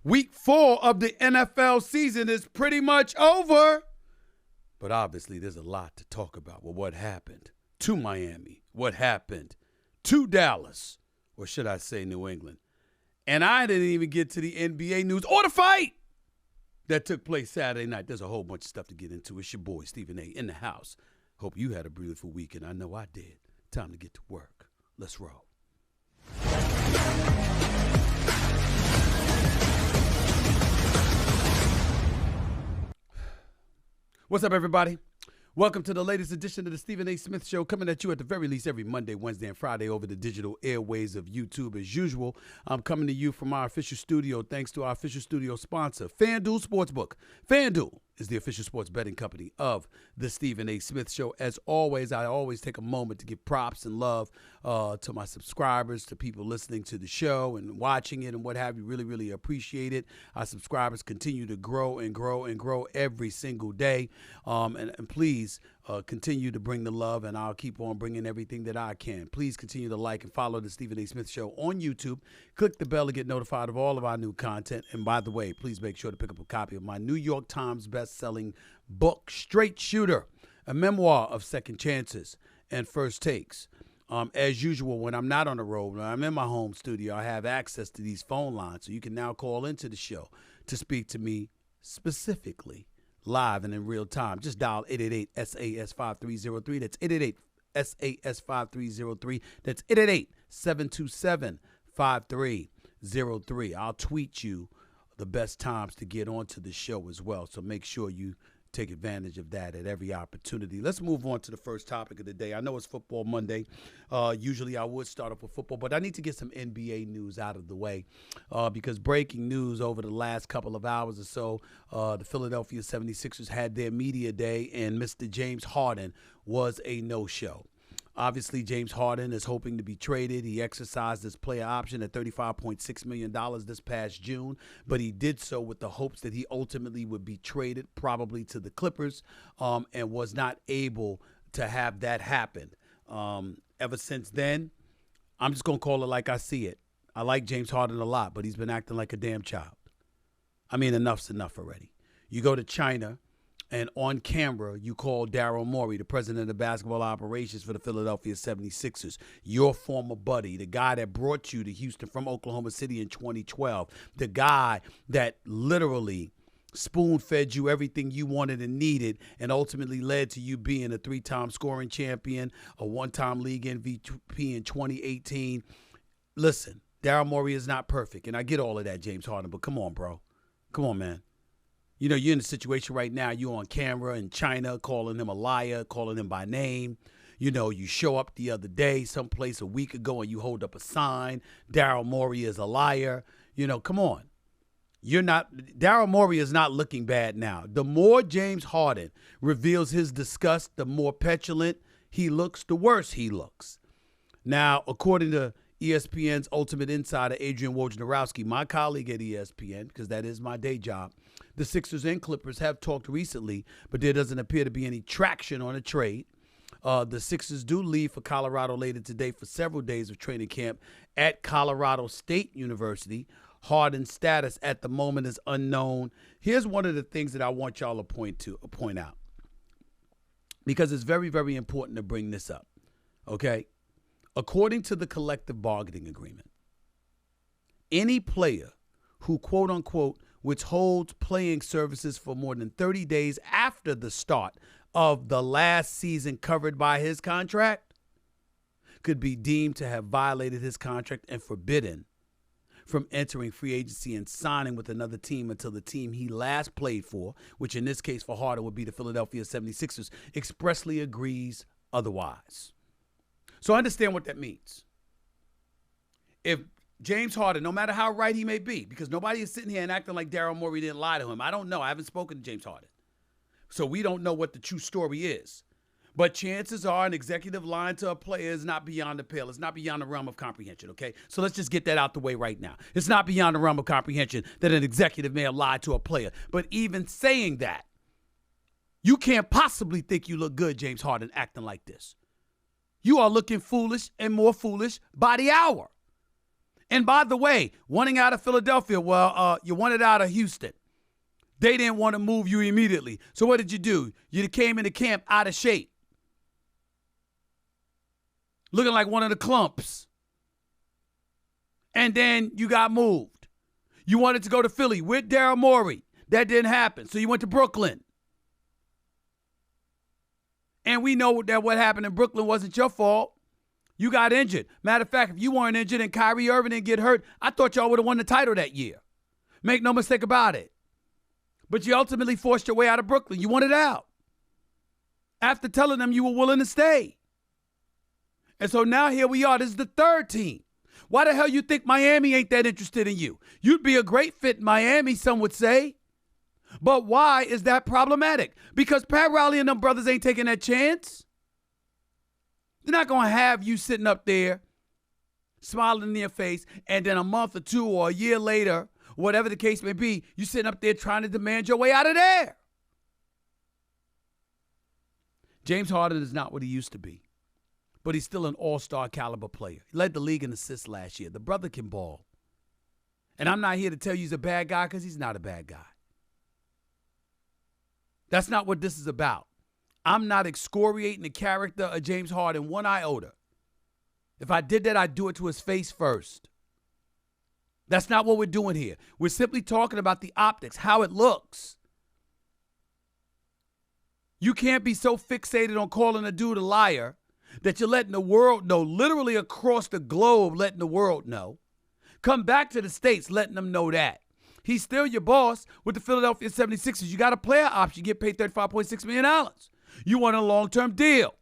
Week 4 of the NFL season is pretty much over. But obviously, there's a lot to talk about. Well, what happened to Miami? What happened to Dallas? Or should I say New England? And I didn't even get to the NBA news or the fight that took place Saturday night. There's a whole bunch of stuff to get into. It's your boy, Stephen A. in the house. Hope you had a beautiful weekend. I know I did. Time to get to work. Let's roll. What's up, everybody? Welcome to the latest edition of the Stephen A. Smith Show, coming at you at the very least every Monday, Wednesday, and Friday over the digital airways of YouTube. As usual, I'm coming to you from our official studio thanks to our official studio sponsor, FanDuel Sportsbook. FanDuel is the official sports betting company of the Stephen A. Smith Show. As always, I always take a moment to give props and love to my subscribers, to people listening to the show and watching it and what have you. Really, really appreciate it. Our subscribers continue to grow and grow and grow every single day. And please continue to bring the love, and I'll keep on bringing everything that I can. Please continue to like and follow the Stephen A. Smith Show on YouTube. Click the bell to get notified of all of our new content. And by the way, please make sure to pick up a copy of my New York Times best-selling book, Straight Shooter, a memoir of second chances and first takes. As usual, when I'm not on the road, when I'm in my home studio, I have access to these phone lines, so you can now call into the show to speak to me specifically, live and in real time. Just dial 888-SAS-5303. That's 888-SAS-5303. That's 888-727-5303. I'll tweet you the best times to get onto the show as well, so make sure you take advantage of that at every opportunity. Let's move on to the first topic of the day. I know it's Football Monday. Usually I would start off with football, but I need to get some NBA news out of the way because breaking news over the last couple of hours or so, the Philadelphia 76ers had their media day, and Mr. James Harden was a no-show. Obviously, James Harden is hoping to be traded. He exercised his player option at $35.6 million this past June, but he did so with the hopes that he ultimately would be traded, probably to the Clippers, and was not able to have that happen. Ever since then, I'm just going to call it like I see it. I like James Harden a lot, but he's been acting like a damn child. I mean, enough's enough already. You go to China, and on camera, you call Daryl Morey, the president of basketball operations for the Philadelphia 76ers, your former buddy, the guy that brought you to Houston from Oklahoma City in 2012, the guy that literally spoon-fed you everything you wanted and needed and ultimately led to you being a 3-time scoring champion, a 1-time league MVP in 2018. Listen, Daryl Morey is not perfect, and I get all of that, James Harden, but come on, bro. Come on, man. You know, you're in a situation right now, you're on camera in China, calling him a liar, calling him by name. You know, you show up the other day, someplace a week ago, and you hold up a sign, Daryl Morey is a liar. You know, come on. Daryl Morey is not looking bad now. The more James Harden reveals his disgust, the more petulant he looks, the worse he looks. Now, according to ESPN's Ultimate Insider, Adrian Wojnarowski, my colleague at ESPN, because that is my day job, the Sixers and Clippers have talked recently, but there doesn't appear to be any traction on a trade. The Sixers do leave for Colorado later today for several days of training camp at Colorado State University. Harden's status at the moment is unknown. Here's one of the things that I want y'all to point out, because it's very, very important to bring this up, okay? According to the collective bargaining agreement, any player who, quote unquote, withholds playing services for more than 30 days after the start of the last season covered by his contract could be deemed to have violated his contract and forbidden from entering free agency and signing with another team until the team he last played for, which in this case for Harden would be the Philadelphia 76ers, expressly agrees otherwise. So understand what that means. If James Harden, no matter how right he may be, because nobody is sitting here and acting like Daryl Morey didn't lie to him. I don't know. I haven't spoken to James Harden. So we don't know what the true story is. But chances are an executive lying to a player is not beyond the pale. It's not beyond the realm of comprehension, okay? So let's just get that out the way right now. It's not beyond the realm of comprehension that an executive may have lied to a player. But even saying that, you can't possibly think you look good, James Harden, acting like this. You are looking foolish and more foolish by the hour. And by the way, wanting out of Philadelphia, you wanted out of Houston. They didn't want to move you immediately. So what did you do? You came into camp out of shape, looking like one of the clumps. And then you got moved. You wanted to go to Philly with Daryl Morey. That didn't happen. So you went to Brooklyn. And we know that what happened in Brooklyn wasn't your fault. You got injured. Matter of fact, if you weren't injured and Kyrie Irving didn't get hurt, I thought y'all would have won the title that year. Make no mistake about it. But you ultimately forced your way out of Brooklyn. You wanted out after telling them you were willing to stay. And so now here we are. This is the third team. Why the hell you think Miami ain't that interested in you? You'd be a great fit in Miami, some would say. But why is that problematic? Because Pat Riley and them brothers ain't taking that chance. They're not going to have you sitting up there smiling in your face, and then a month or two or a year later, whatever the case may be, you sitting up there trying to demand your way out of there. James Harden is not what he used to be, but he's still an all-star caliber player. He led the league in assists last year. The brother can ball. And I'm not here to tell you he's a bad guy because he's not a bad guy. That's not what this is about. I'm not excoriating the character of James Harden one iota. If I did that, I'd do it to his face first. That's not what we're doing here. We're simply talking about the optics, how it looks. You can't be so fixated on calling a dude a liar that you're letting the world know, literally across the globe, letting the world know. Come back to the States, letting them know that. He's still your boss with the Philadelphia 76ers. You got a player option. You get paid $35.6 million. You want a long-term deal.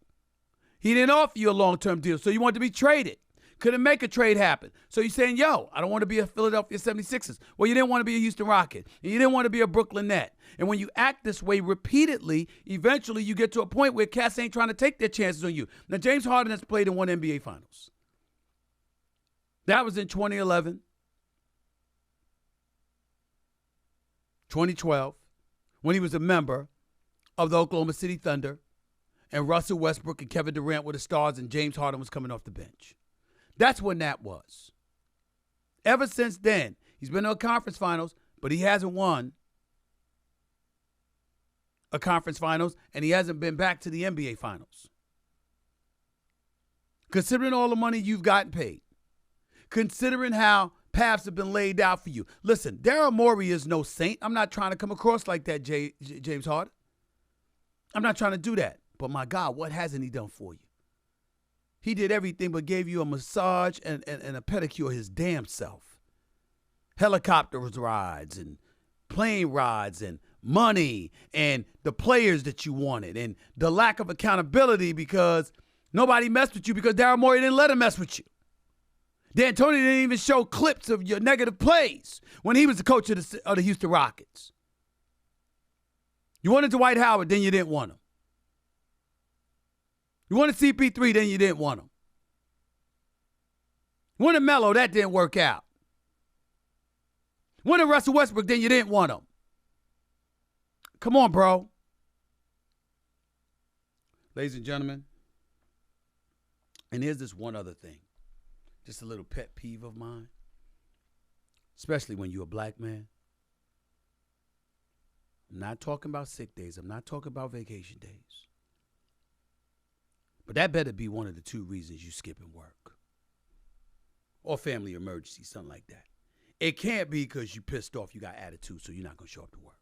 He didn't offer you a long-term deal, so you wanted to be traded. Couldn't make a trade happen. So you're saying, yo, I don't want to be a Philadelphia 76ers. Well, you didn't want to be a Houston Rocket. And you didn't want to be a Brooklyn Net. And when you act this way repeatedly, eventually you get to a point where cats ain't trying to take their chances on you. Now, James Harden has played in one NBA Finals. That was in 2011, 2012, when he was a member of the Oklahoma City Thunder, and Russell Westbrook and Kevin Durant were the stars, and James Harden was coming off the bench. That's when that was. Ever since then, he's been to a conference finals, but he hasn't won a conference finals, and he hasn't been back to the NBA Finals. Considering all the money you've gotten paid, considering how paths have been laid out for you. Listen, Daryl Morey is no saint. I'm not trying to come across like that, James Harden. I'm not trying to do that. But my God, what hasn't he done for you? He did everything but gave you a massage and a pedicure his damn self. Helicopter rides and plane rides and money and the players that you wanted and the lack of accountability because nobody messed with you because Daryl Morey didn't let him mess with you. D'Antoni didn't even show clips of your negative plays when he was the coach of the Houston Rockets. You wanted Dwight Howard, then you didn't want him. You wanted CP3, then you didn't want him. You wanted Melo, that didn't work out. You wanted Russell Westbrook, then you didn't want him. Come on, bro. Ladies and gentlemen, and here's this one other thing. Just a little pet peeve of mine, especially when you're a black man. I'm not talking about sick days. I'm not talking about vacation days. But that better be one of the two reasons you skipping work. Or family emergency, something like that. It can't be because you pissed off, you got attitude, so you're not going to show up to work.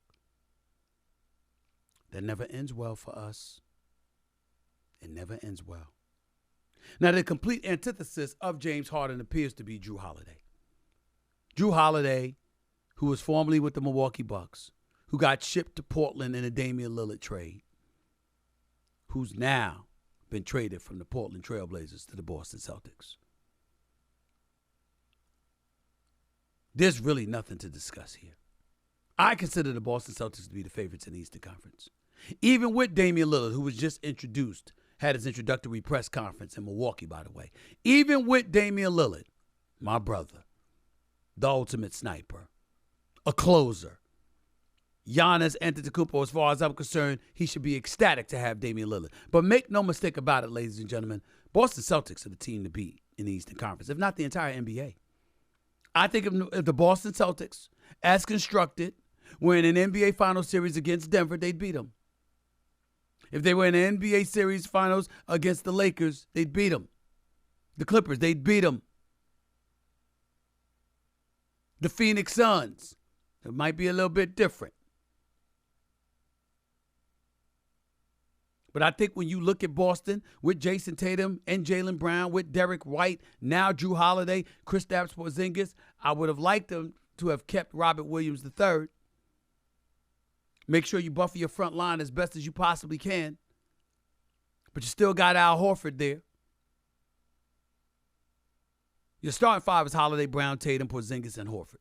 That never ends well for us. It never ends well. Now, the complete antithesis of James Harden appears to be Jrue Holiday. Jrue Holiday, who was formerly with the Milwaukee Bucks, who got shipped to Portland in a Damian Lillard trade, who's now been traded from the Portland Trailblazers to the Boston Celtics. There's really nothing to discuss here. I consider the Boston Celtics to be the favorites in the Eastern Conference. Even with Damian Lillard, who was just introduced, had his introductory press conference in Milwaukee, by the way. Even with Damian Lillard, my brother, the ultimate sniper, a closer, Giannis Antetokounmpo, as far as I'm concerned, he should be ecstatic to have Damian Lillard. But make no mistake about it, ladies and gentlemen, Boston Celtics are the team to beat in the Eastern Conference, if not the entire NBA. I think if the Boston Celtics, as constructed, were in an NBA Finals series against Denver, they'd beat them. If they were in an NBA Series Finals against the Lakers, they'd beat them. The Clippers, they'd beat them. The Phoenix Suns, it might be a little bit different. But I think when you look at Boston with Jason Tatum and Jaylen Brown, with Derek White, now Drew Holiday, Kristaps Porzingis, I would have liked them to have kept Robert Williams III. Make sure you buffer your front line as best as you possibly can. But you still got Al Horford there. Your starting five is Holiday, Brown, Tatum, Porzingis, and Horford.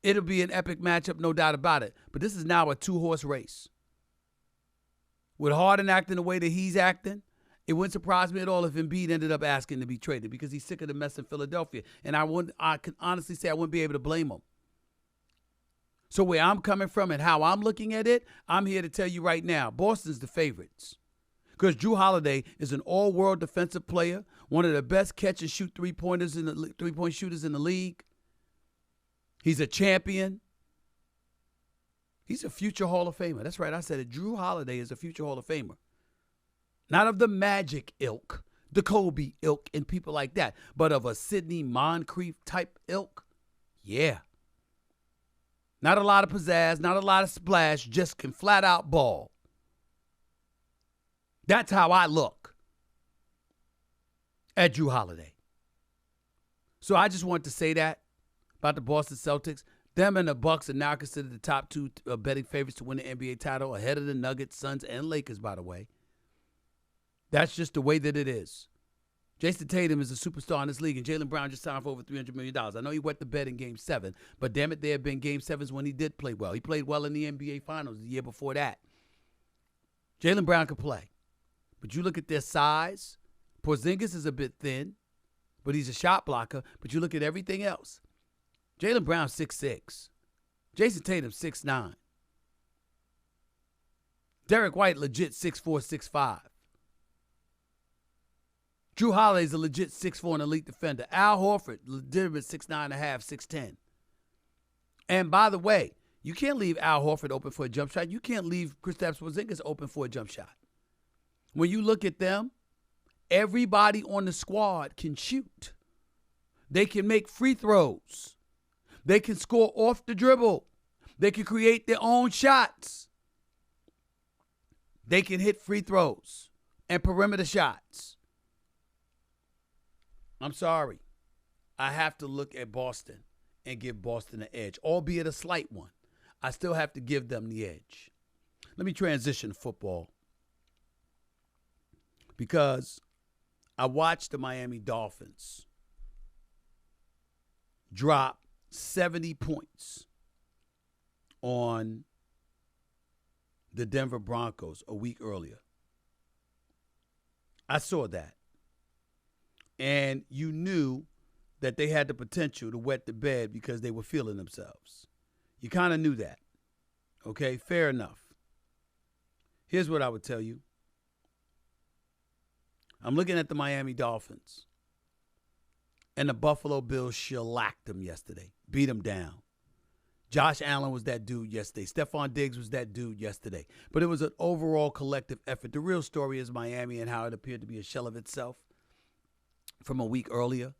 It'll be an epic matchup, no doubt about it. But this is now a two-horse race. With Harden acting the way that he's acting, it wouldn't surprise me at all if Embiid ended up asking to be traded because he's sick of the mess in Philadelphia. And I can honestly say I wouldn't be able to blame him. So where I'm coming from and how I'm looking at it, I'm here to tell you right now, Boston's the favorites. Because Drew Holiday is an all-world defensive player, one of the best catch-and-shoot three-point shooters in the league. He's a champion. He's a future Hall of Famer. That's right, I said it. Drew Holiday is a future Hall of Famer. Not of the Magic ilk, the Kobe ilk, and people like that, but of a Sidney Moncrief type ilk. Yeah. Not a lot of pizzazz, not a lot of splash, just can flat out ball. That's how I look at Drew Holiday. So I just wanted to say that about the Boston Celtics. Them and the Bucks are now considered the top two betting favorites to win the NBA title, ahead of the Nuggets, Suns, and Lakers, by the way. That's just the way that it is. Jason Tatum is a superstar in this league, and Jaylen Brown just signed for over $300 million. I know he wet the bed in Game 7, but damn it, there have been Game 7s when he did play well. He played well in the NBA Finals the year before that. Jaylen Brown could play. But you look at their size. Porzingis is a bit thin, but he's a shot blocker. But you look at everything else. Jaylen Brown 6'6". Jason Tatum 6'9". Derek White legit 6'4", 6'5". Drew Holiday's a legit 6'4", an elite defender. Al Horford, legitimate 6'9.5", 6'10". And by the way, you can't leave Al Horford open for a jump shot. You can't leave Kristaps Porzingis open for a jump shot. When you look at them, everybody on the squad can shoot. They can make free throws. They can score off the dribble. They can create their own shots. They can hit free throws and perimeter shots. I'm sorry. I have to look at Boston and give Boston an edge, albeit a slight one. I still have to give them the edge. Let me transition to football because I watched the Miami Dolphins drop 70 points on the Denver Broncos a week earlier. I saw that. And you knew that they had the potential to wet the bed because they were feeling themselves. You kind of knew that. Okay, fair enough. Here's what I would tell you. I'm looking at the Miami Dolphins. And the Buffalo Bills shellacked them yesterday. Beat them down. Josh Allen was that dude yesterday. Stephon Diggs was that dude yesterday. But it was an overall collective effort. The real story is Miami and how it appeared to be a shell of itself from a week earlier.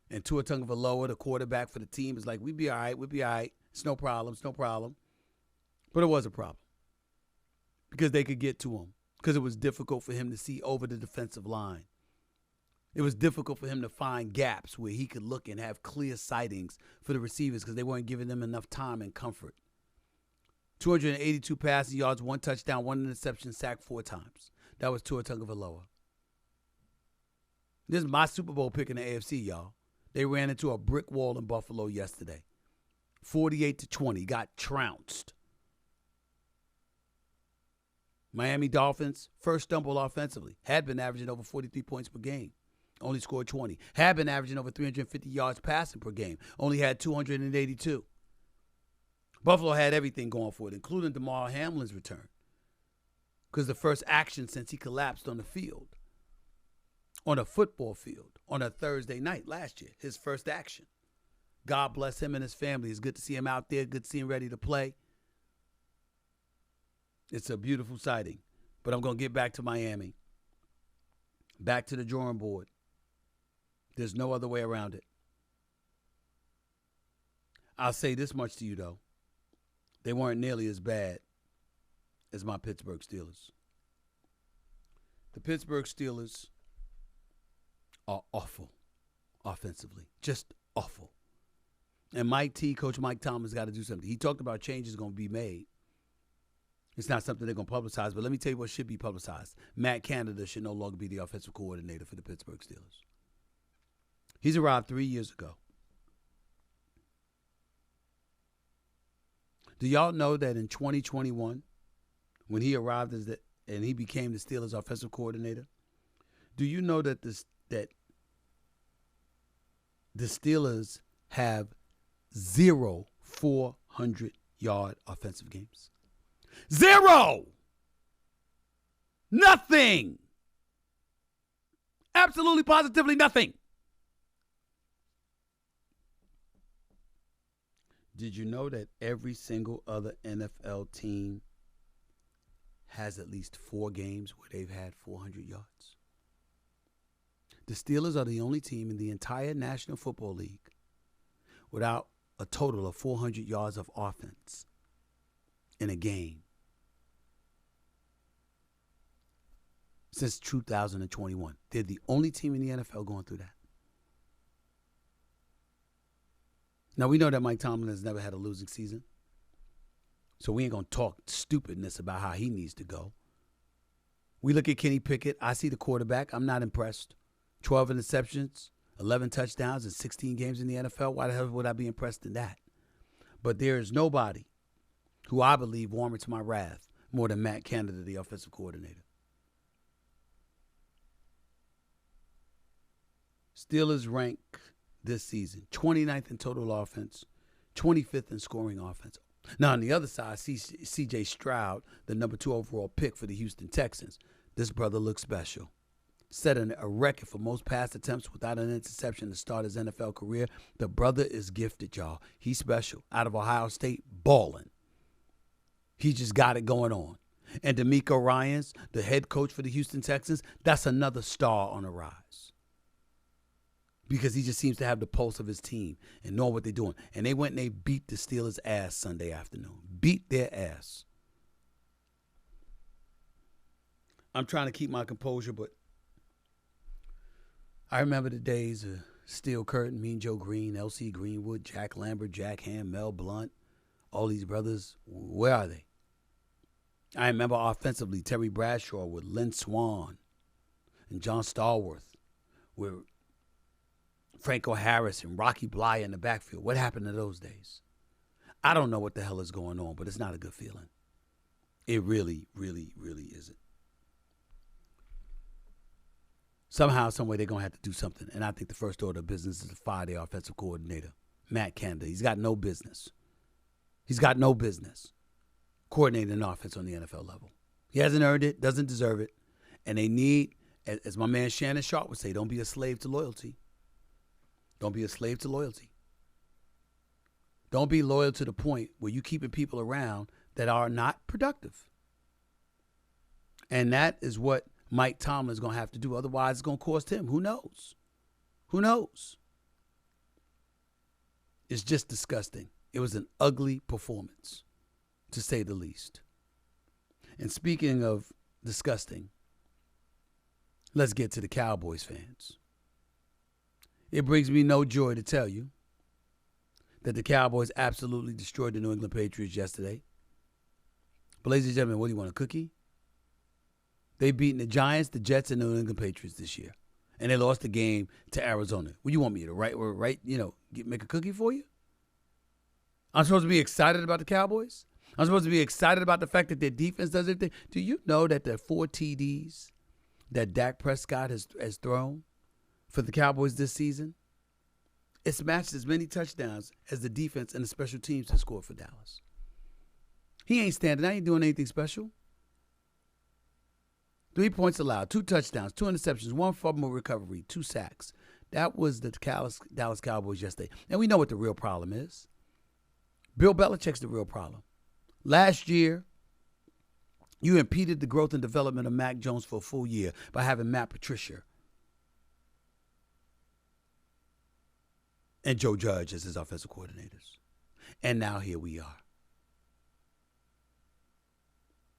And Tua Tagovailoa, the quarterback for the team, is like, we'll be all right. It's no problem. But it was a problem because they could get to him, because it was difficult for him to see over the defensive line. It was difficult for him to find gaps where he could look and have clear sightings for the receivers because they weren't giving them enough time and comfort. 282 passing yards, 1 touchdown, 1 interception, sacked 4 times. That was Tua Tagovailoa. This is my Super Bowl pick in the AFC, y'all. They ran into a brick wall in Buffalo yesterday. 48-20, got trounced. Miami Dolphins, first stumble offensively. Had been averaging over 43 points per game. Only scored 20. Had been averaging over 350 yards passing per game. Only had 282. Buffalo had everything going for it, including Damar Hamlin's return, because the first action since he collapsed on the field. on a football field on a Thursday night last year, his first action. God bless him and his family. It's good to see him out there, good to see him ready to play. It's a beautiful sighting. But I'm going to get back to Miami. Back to the drawing board. There's no other way around it. I'll say this much to you, though. They weren't nearly as bad as my Pittsburgh Steelers. The Pittsburgh Steelers are awful offensively. Just awful. And Coach Mike Tomlin's got to do something. He talked about changes going to be made. It's not something they're going to publicize, but let me tell you what should be publicized. Matt Canada should no longer be the offensive coordinator for the Pittsburgh Steelers. He's arrived 3 years ago. Do y'all know that in 2021, when he arrived and he became the Steelers offensive coordinator, do you know that the Steelers have 0 400-yard offensive games? 0! Nothing! Absolutely, positively nothing. Did you know that every single other NFL team has at least 4 games where they've had 400 yards? The Steelers are the only team in the entire National Football League without a total of 400 yards of offense in a game since 2021. They're the only team in the NFL going through that. Now, we know that Mike Tomlin has never had a losing season, so we ain't going to talk stupidness about how he needs to go. We look at Kenny Pickett. I see the quarterback. I'm not impressed. 12 interceptions, 11 touchdowns in 16 games in the NFL. Why the hell would I be impressed in that? But there is nobody who I believe warrants my wrath more than Matt Canada, the offensive coordinator. Steelers rank this season 29th in total offense, 25th in scoring offense. Now, on the other side, C.J. Stroud, the number 2 overall pick for the Houston Texans. This brother looks special. Setting a record for most pass attempts without an interception to start his NFL career. The brother is gifted, y'all. He's special. Out of Ohio State, balling. He just got it going on. And DeMeco Ryans, the head coach for the Houston Texans, that's another star on the rise. Because he just seems to have the pulse of his team and know what they're doing. And they went and they beat the Steelers' ass Sunday afternoon. Beat their ass. I'm trying to keep my composure, but I remember the days of Steel Curtin, Mean Joe Green, L.C. Greenwood, Jack Lambert, Jack Ham, Mel Blount, all these brothers. Where are they? I remember offensively Terry Bradshaw with Lynn Swann and John Stallworth with Franco Harris and Rocky Bly in the backfield. What happened to those days? I don't know what the hell is going on, but it's not a good feeling. It really, really, really isn't. Somehow, some way, they're going to have to do something. And I think the first order of business is to fire their offensive coordinator, Matt Canada. He's got no business. He's got no business coordinating an offense on the NFL level. He hasn't earned it, doesn't deserve it. And they need, as my man Shannon Sharp would say, don't be a slave to loyalty. Don't be a slave to loyalty. Don't be loyal to the point where you're keeping people around that are not productive. And that is what Mike Tomlin is going to have to do. Otherwise, it's going to cost him. Who knows? Who knows? It's just disgusting. It was an ugly performance, to say the least. And speaking of disgusting, let's get to the Cowboys fans. It brings me no joy to tell you that the Cowboys absolutely destroyed the New England Patriots yesterday. But ladies and gentlemen, what do you want, a cookie? They've beaten the Giants, the Jets, and the New England Patriots this year. And they lost the game to Arizona. What do you want me to make a cookie for you? I'm supposed to be excited about the Cowboys? I'm supposed to be excited about the fact that their defense does everything? Do you know that the 4 TDs that Dak Prescott has thrown for the Cowboys this season, it's matched as many touchdowns as the defense and the special teams have scored for Dallas. He ain't standing out. He ain't doing anything special. 3 points allowed, 2 touchdowns, 2 interceptions, 1 fumble recovery, 2 sacks. That was the Dallas Cowboys yesterday. And we know what the real problem is. Bill Belichick's the real problem. Last year, you impeded the growth and development of Mac Jones for a full year by having Matt Patricia and Joe Judge as his offensive coordinators. And now here we are.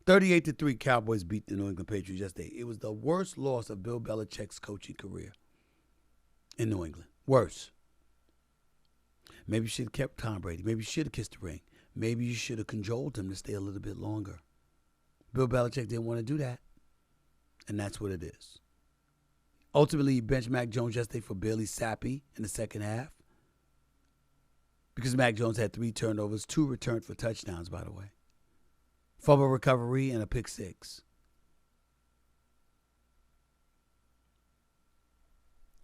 38-3, Cowboys beat the New England Patriots yesterday. It was the worst loss of Bill Belichick's coaching career in New England. Worse. Maybe you should have kept Tom Brady. Maybe you should have kissed the ring. Maybe you should have cajoled him to stay a little bit longer. Bill Belichick didn't want to do that, and that's what it is. Ultimately, he benched Mac Jones yesterday for Bailey Zappi in the second half because Mac Jones had 3 turnovers, 2 returned for touchdowns, by the way. Fumble recovery and a pick 6.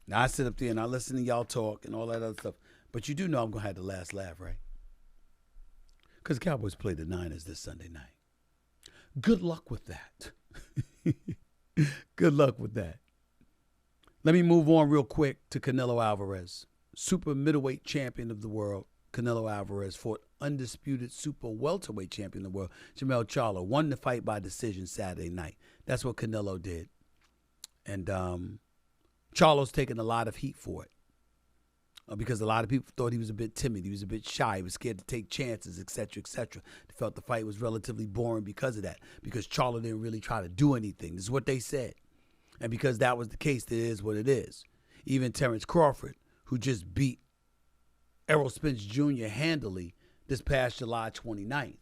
Now, I sit up there and I listen to y'all talk and all that other stuff, but you do know I'm going to have the last laugh, right? Because the Cowboys play the Niners this Sunday night. Good luck with that. Good luck with that. Let me move on real quick to Canelo Alvarez. Super middleweight champion of the world, Canelo Alvarez fought undisputed super welterweight champion of the world, Jermell Charlo. Won the fight by decision Saturday night. That's what Canelo did. And Charlo's taking a lot of heat for it. Because a lot of people thought he was a bit timid. He was a bit shy. He was scared to take chances, et cetera, et cetera. They felt the fight was relatively boring because of that. Because Charlo didn't really try to do anything. This is what they said. And because that was the case, it is what it is. Even Terrence Crawford, who just beat Errol Spence Jr. handily this past July 29th.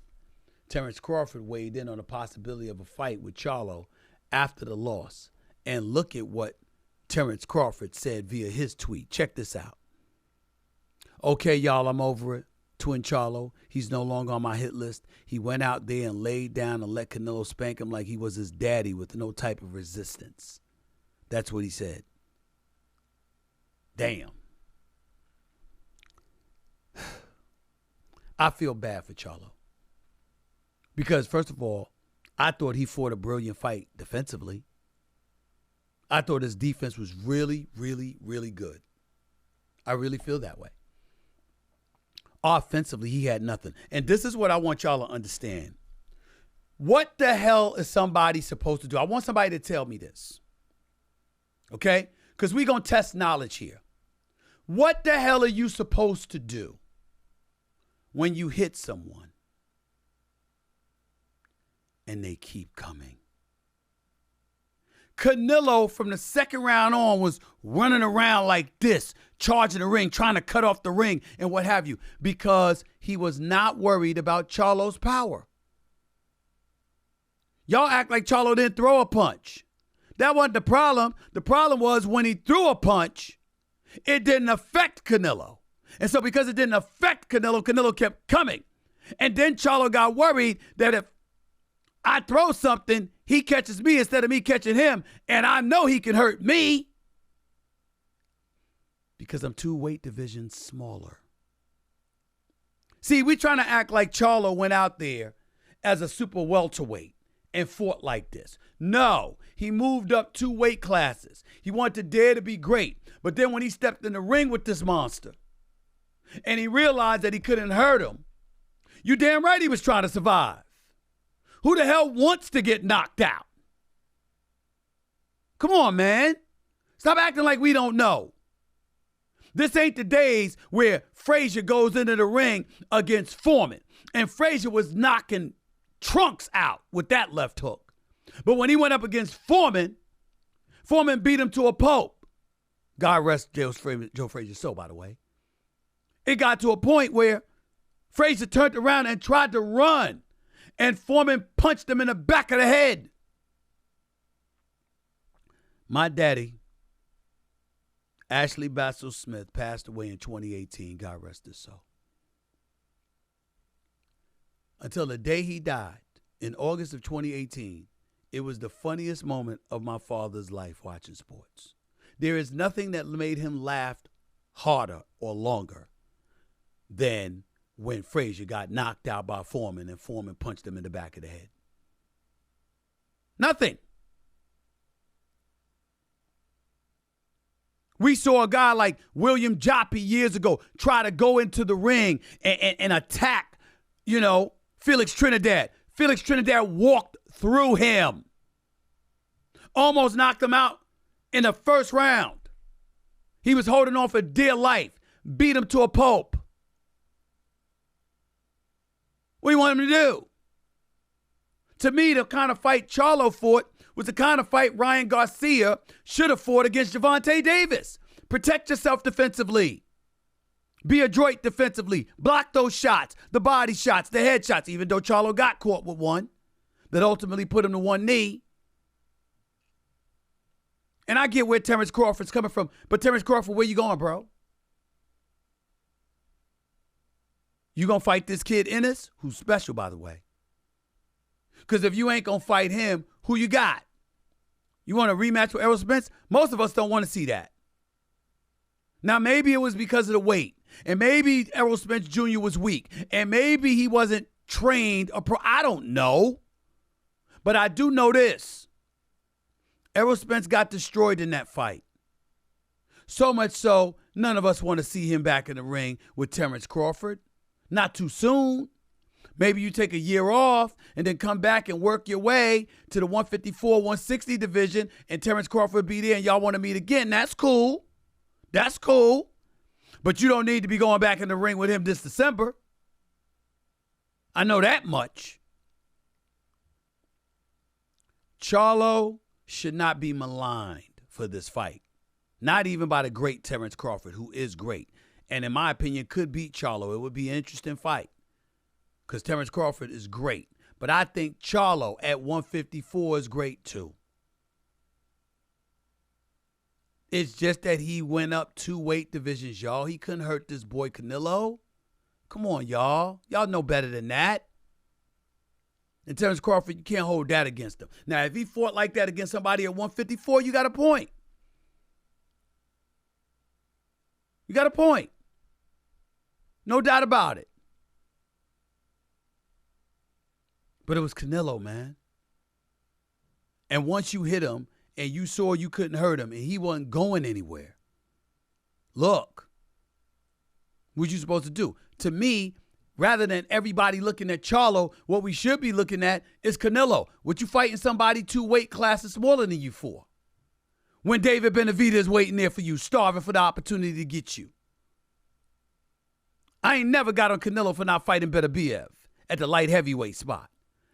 Terrence Crawford weighed in on the possibility of a fight with Charlo after the loss. And look at what Terrence Crawford said via his tweet. Check this out. Okay, y'all, I'm over it. Twin Charlo, he's no longer on my hit list. He went out there and laid down and let Canelo spank him like he was his daddy with no type of resistance. That's what he said. Damn. I feel bad for Charlo. Because, first of all, I thought he fought a brilliant fight defensively. I thought his defense was really, really, really good. I really feel that way. Offensively, he had nothing. And this is what I want y'all to understand. What the hell is somebody supposed to do? I want somebody to tell me this. Okay? Because we're going to test knowledge here. What the hell are you supposed to do when you hit someone and they keep coming? Canelo, from the second round on, was running around like this, charging the ring, trying to cut off the ring and what have you, because he was not worried about Charlo's power. Y'all act like Charlo didn't throw a punch. That wasn't the problem. The problem was when he threw a punch, it didn't affect Canelo. And so because it didn't affect Canelo, Canelo kept coming. And then Charlo got worried that if I throw something, he catches me instead of me catching him, and I know he can hurt me because I'm 2 weight divisions smaller. See, we're trying to act like Charlo went out there as a super welterweight and fought like this. No, he moved up 2 weight classes. He wanted to dare to be great. But then when he stepped in the ring with this monster and he realized that he couldn't hurt him, you damn right he was trying to survive. Who the hell wants to get knocked out? Come on, man. Stop acting like we don't know. This ain't the days where Frazier goes into the ring against Foreman. And Frazier was knocking trunks out with that left hook. But when he went up against Foreman, Foreman beat him to a pulp. God rest Joe Frazier's soul, by the way. It got to a point where Frazier turned around and tried to run. And Foreman punched him in the back of the head. My daddy, Ashley Bassel Smith, passed away in 2018. God rest his soul. Until the day he died, in August of 2018, it was the funniest moment of my father's life watching sports. There is nothing that made him laugh harder or longer than when Frazier got knocked out by Foreman and Foreman punched him in the back of the head. Nothing. We saw a guy like William Joppy years ago try to go into the ring and attack, Felix Trinidad. Felix Trinidad walked through him. Almost knocked him out in the first round. He was holding on for dear life. Beat him to a pulp. What do you want him to do? To me, the kind of fight Charlo fought was the kind of fight Ryan Garcia should have fought against Gervonta Davis. Protect yourself defensively. Be adroit defensively. Block those shots, the body shots, the head shots, even though Charlo got caught with one that ultimately put him to one knee. And I get where Terrence Crawford's coming from, but Terrence Crawford, where you going, bro? You gonna fight this kid Ennis, who's special, by the way? Because if you ain't gonna fight him, who you got? You want a rematch with Errol Spence? Most of us don't want to see that. Now, maybe it was because of the weight, and maybe Errol Spence Jr. was weak, and maybe he wasn't trained. I don't know. But I do know this. Errol Spence got destroyed in that fight. So much so, none of us want to see him back in the ring with Terrence Crawford. Not too soon. Maybe you take a year off and then come back and work your way to the 154, 160 division, and Terrence Crawford be there and y'all want to meet again. That's cool. That's cool. But you don't need to be going back in the ring with him this December. I know that much. Charlo should not be maligned for this fight. Not even by the great Terrence Crawford, who is great. And in my opinion, could beat Charlo. It would be an interesting fight. Because Terrence Crawford is great. But I think Charlo at 154 is great too. It's just that he went up 2 weight divisions, y'all. He couldn't hurt this boy Canelo. Come on, y'all. Y'all know better than that. And Terrence Crawford, you can't hold that against him. Now, if he fought like that against somebody at 154, you got a point. You got a point. No doubt about it. But it was Canelo, man. And once you hit him and you saw you couldn't hurt him and he wasn't going anywhere, look, what you supposed to do? To me, rather than everybody looking at Charlo, what we should be looking at is Canelo. What you fighting somebody 2 weight classes smaller than you for? When David Benavidez is waiting there for you, starving for the opportunity to get you. I ain't never got on Canelo for not fighting Beterbiev at the light heavyweight spot.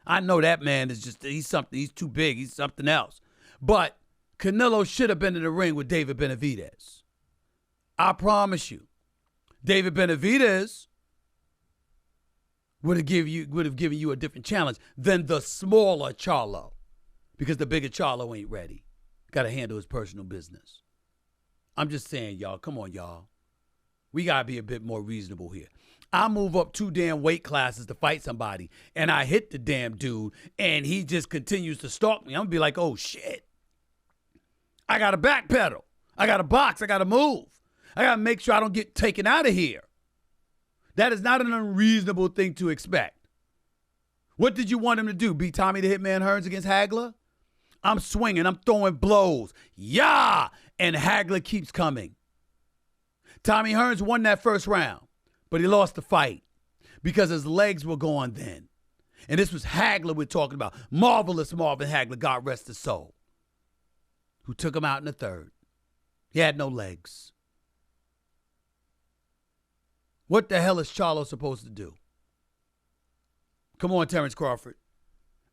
I know that man is just, he's something, he's too big, he's something else. But Canelo should have been in the ring with David Benavidez. I promise you. David Benavidez would have given you a different challenge than the smaller Charlo. Because the bigger Charlo ain't ready. Got to handle his personal business. I'm just saying, y'all, come on, y'all. We got to be a bit more reasonable here. I move up 2 damn weight classes to fight somebody, and I hit the damn dude, and he just continues to stalk me. I'm going to be like, oh, shit. I got to backpedal. I got to box. I got to move. I got to make sure I don't get taken out of here. That is not an unreasonable thing to expect. What did you want him to do? Beat Tommy the Hitman Hearns against Hagler? I'm swinging. I'm throwing blows. Yeah! And Hagler keeps coming. Tommy Hearns won that first round, but he lost the fight because his legs were gone then. And this was Hagler we're talking about. Marvelous Marvin Hagler, God rest his soul, who took him out in the 3rd. He had no legs. What the hell is Charlo supposed to do? Come on, Terrence Crawford.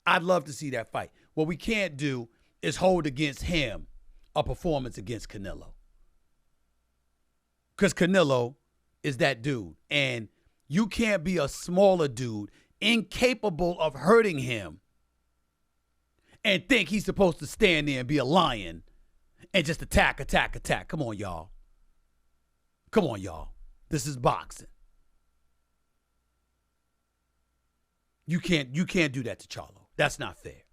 I'd love to see that fight. What we can't do is hold against him a performance against Canelo. Because Canelo is that dude. And you can't be a smaller dude, incapable of hurting him, and think he's supposed to stand there and be a lion and just attack. Come on, y'all. Come on, y'all. This is boxing. You can't do that to Charlo. That's not fair.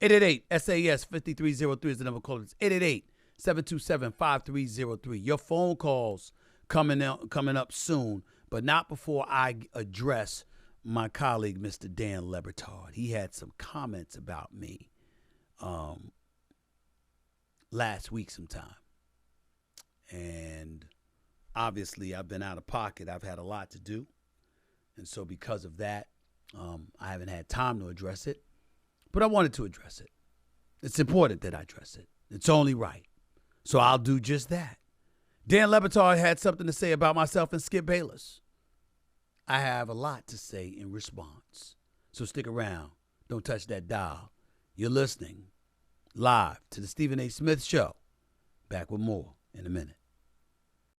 888-SAS-5303 is the number call. It's 888-727-5303. Your phone calls coming up soon, but not before I address my colleague, Mr. Dan Le Batard. He had some comments about me last week sometime. And obviously, I've been out of pocket. I've had a lot to do. And so because of that, I haven't had time to address it. But I wanted to address it. It's important that I address it. It's only right. So I'll do just that. Dan Le Batard had something to say about myself and Skip Bayless. I have a lot to say in response. So stick around. Don't touch that dial. You're listening live to the Stephen A. Smith Show. Back with more in a minute.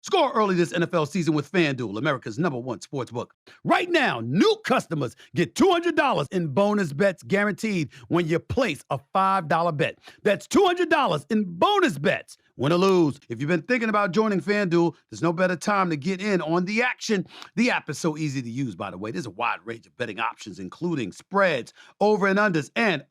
Score early this NFL season with FanDuel, America's #1 sportsbook. Right now, new customers get $200 in bonus bets guaranteed when you place a $5 bet. That's $200 in bonus bets, win or lose. If you've been thinking about joining FanDuel, there's no better time to get in on the action. The app is so easy to use, by the way. There's a wide range of betting options, including spreads, over and unders, and,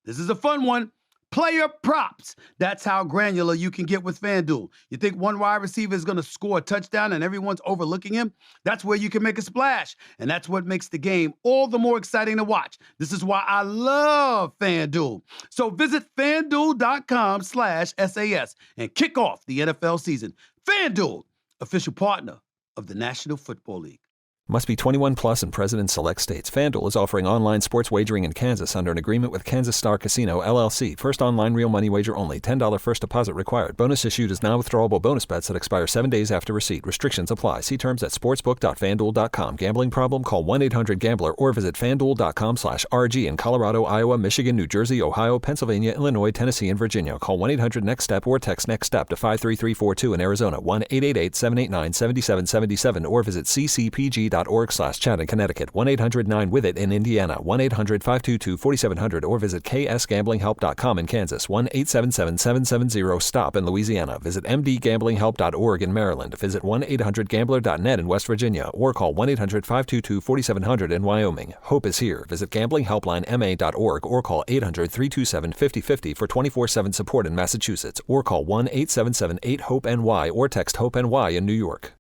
this is a fun one, player props. That's how granular you can get with FanDuel. You think one wide receiver is going to score a touchdown and everyone's overlooking him? That's where you can make a splash. And that's what makes the game all the more exciting to watch. This is why I love FanDuel. So visit FanDuel.com/SAS and kick off the NFL season. FanDuel, official partner of the National Football League. Must be 21 plus and present in select states. FanDuel is offering online sports wagering in Kansas under an agreement with Kansas Star Casino, LLC. First online real money wager only. $10 first deposit required. Bonus issued is non-withdrawable bonus bets that expire 7 days after receipt. Restrictions apply. See terms at sportsbook.fanduel.com. Gambling problem? Call 1-800-GAMBLER or visit fanduel.com/RG in Colorado, Iowa, Michigan, New Jersey, Ohio, Pennsylvania, Illinois, Tennessee, and Virginia. Call 1-800-NEXT-STEP or text NEXT-STEP to 53342 in Arizona. 1-888-789-7777 or visit ccpg.org/chat in Connecticut. 1-800-9-WITH-IT in Indiana. 1-800-522-4700 or visit ksgamblinghelp.com in Kansas. 1-877-770-STOP in Louisiana. Visit mdgamblinghelp.org in Maryland. Visit 1-800-GAMBLER.net in West Virginia or call 1-800-522-4700 in Wyoming. Hope is here. Visit gamblinghelplinema.org or call 800-327-5050 for 24/7 support in Massachusetts or call 1-877-8-HOPE-NY or text HOPE-NY in New York.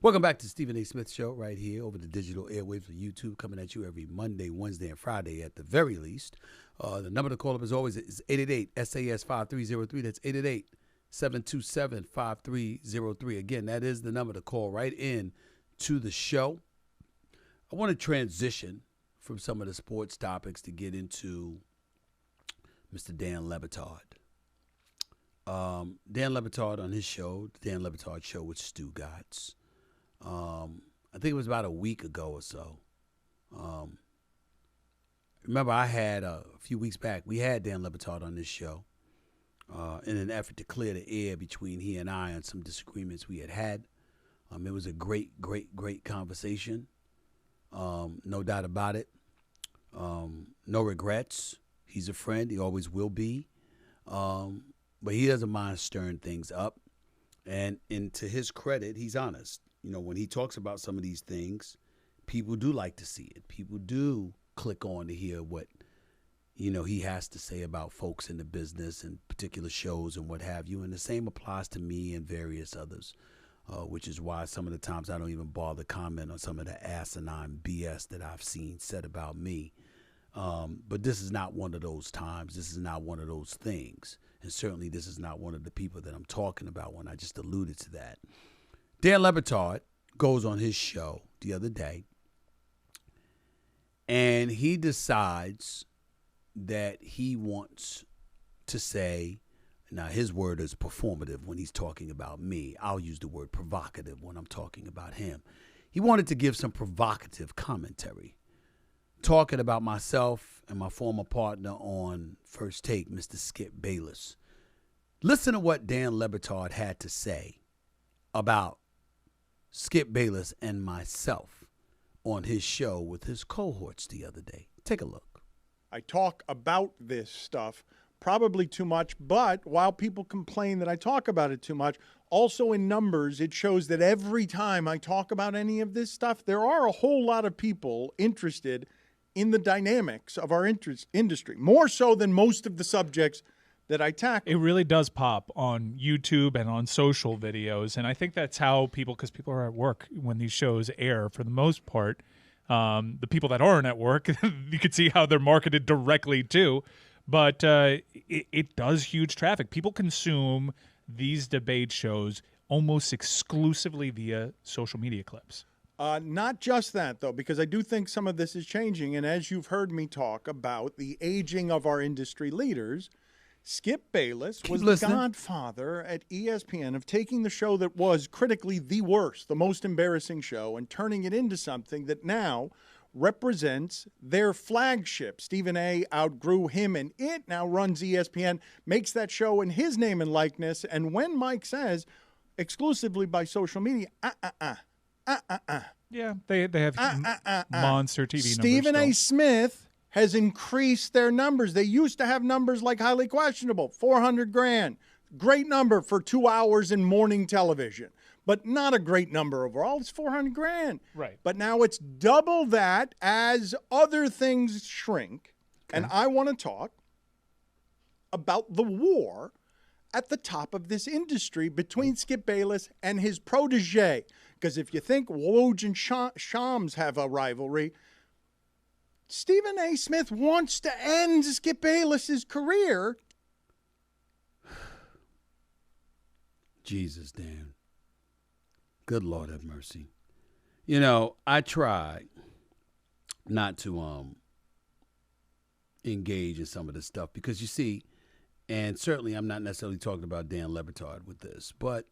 Welcome back to Stephen A. Smith Show right here over the digital airwaves of YouTube, coming at you every Monday, Wednesday, and Friday at the very least. The number to call up as always is 888-SAS-5303. That's 888-727-5303. Again, that is the number to call right in to the show. I want to transition from some of the sports topics to get into Mr. Dan Le Batard. Dan Le Batard on his show, the Dan Le Batard Show with Stu Gotts. I think it was about a week ago or so. Remember, I had a few weeks back, we had Dan Le Batard on this show in an effort to clear the air between he and I on some disagreements we had. It was a great, great, great conversation. No doubt about it. No regrets. He's a friend. He always will be. But he doesn't mind stirring things up. And to his credit, he's honest. You know, when he talks about some of these things, people do like to see it. People do click on to hear what, he has to say about folks in the business and particular shows and what have you. And the same applies to me and various others, which is why some of the times I don't even bother comment on some of the asinine BS that I've seen said about me. But this is not one of those times. This is not one of those things. And certainly this is not one of the people that I'm talking about when I just alluded to that. Dan Le Batard goes on his show the other day, and he decides that he wants to say, now his word is performative when he's talking about me. I'll use the word provocative when I'm talking about him. He wanted to give some provocative commentary, talking about myself and my former partner on First Take, Mr. Skip Bayless. Listen to what Dan Le Batard had to say about Skip Bayless and myself on his show with his cohorts the other day. Take a look. I talk about this stuff probably too much, but while people complain that I talk about it too much, also in numbers, it shows that every time I talk about any of this stuff, there are a whole lot of people interested in the dynamics of our industry, more so than most of the subjects that I tackle. It really does pop on YouTube and on social videos, and I think that's how because people are at work when these shows air for the most part. The people that aren't at work, you can see how they're marketed directly to, but it does huge traffic. People consume these debate shows almost exclusively via social media clips. Not just that, though, because I do think some of this is changing. And as you've heard me talk about the aging of our industry leaders, Skip Bayless was the godfather at ESPN of taking the show that was critically the worst, the most embarrassing show, and turning it into something that now represents their flagship. Stephen A. outgrew him, and it now runs ESPN, makes that show in his name and likeness. And when Mike says exclusively by social media, Yeah, they have monster TV numbers. Stephen A. Smith has increased their numbers. They used to have numbers like highly questionable, 400 grand. Great number for 2 hours in morning television, but not a great number overall. It's 400 grand. Right. But now it's double that as other things shrink. Okay. And I want to talk about the war at the top of this industry between Skip Bayless and his protege. Because if you think Woj and Shams have a rivalry, Stephen A. Smith wants to end Skip Bayless's career. Jesus, Dan. Good Lord have mercy. You know, I try not to engage in some of this stuff because you see, and certainly I'm not necessarily talking about Dan Le Batard with this, but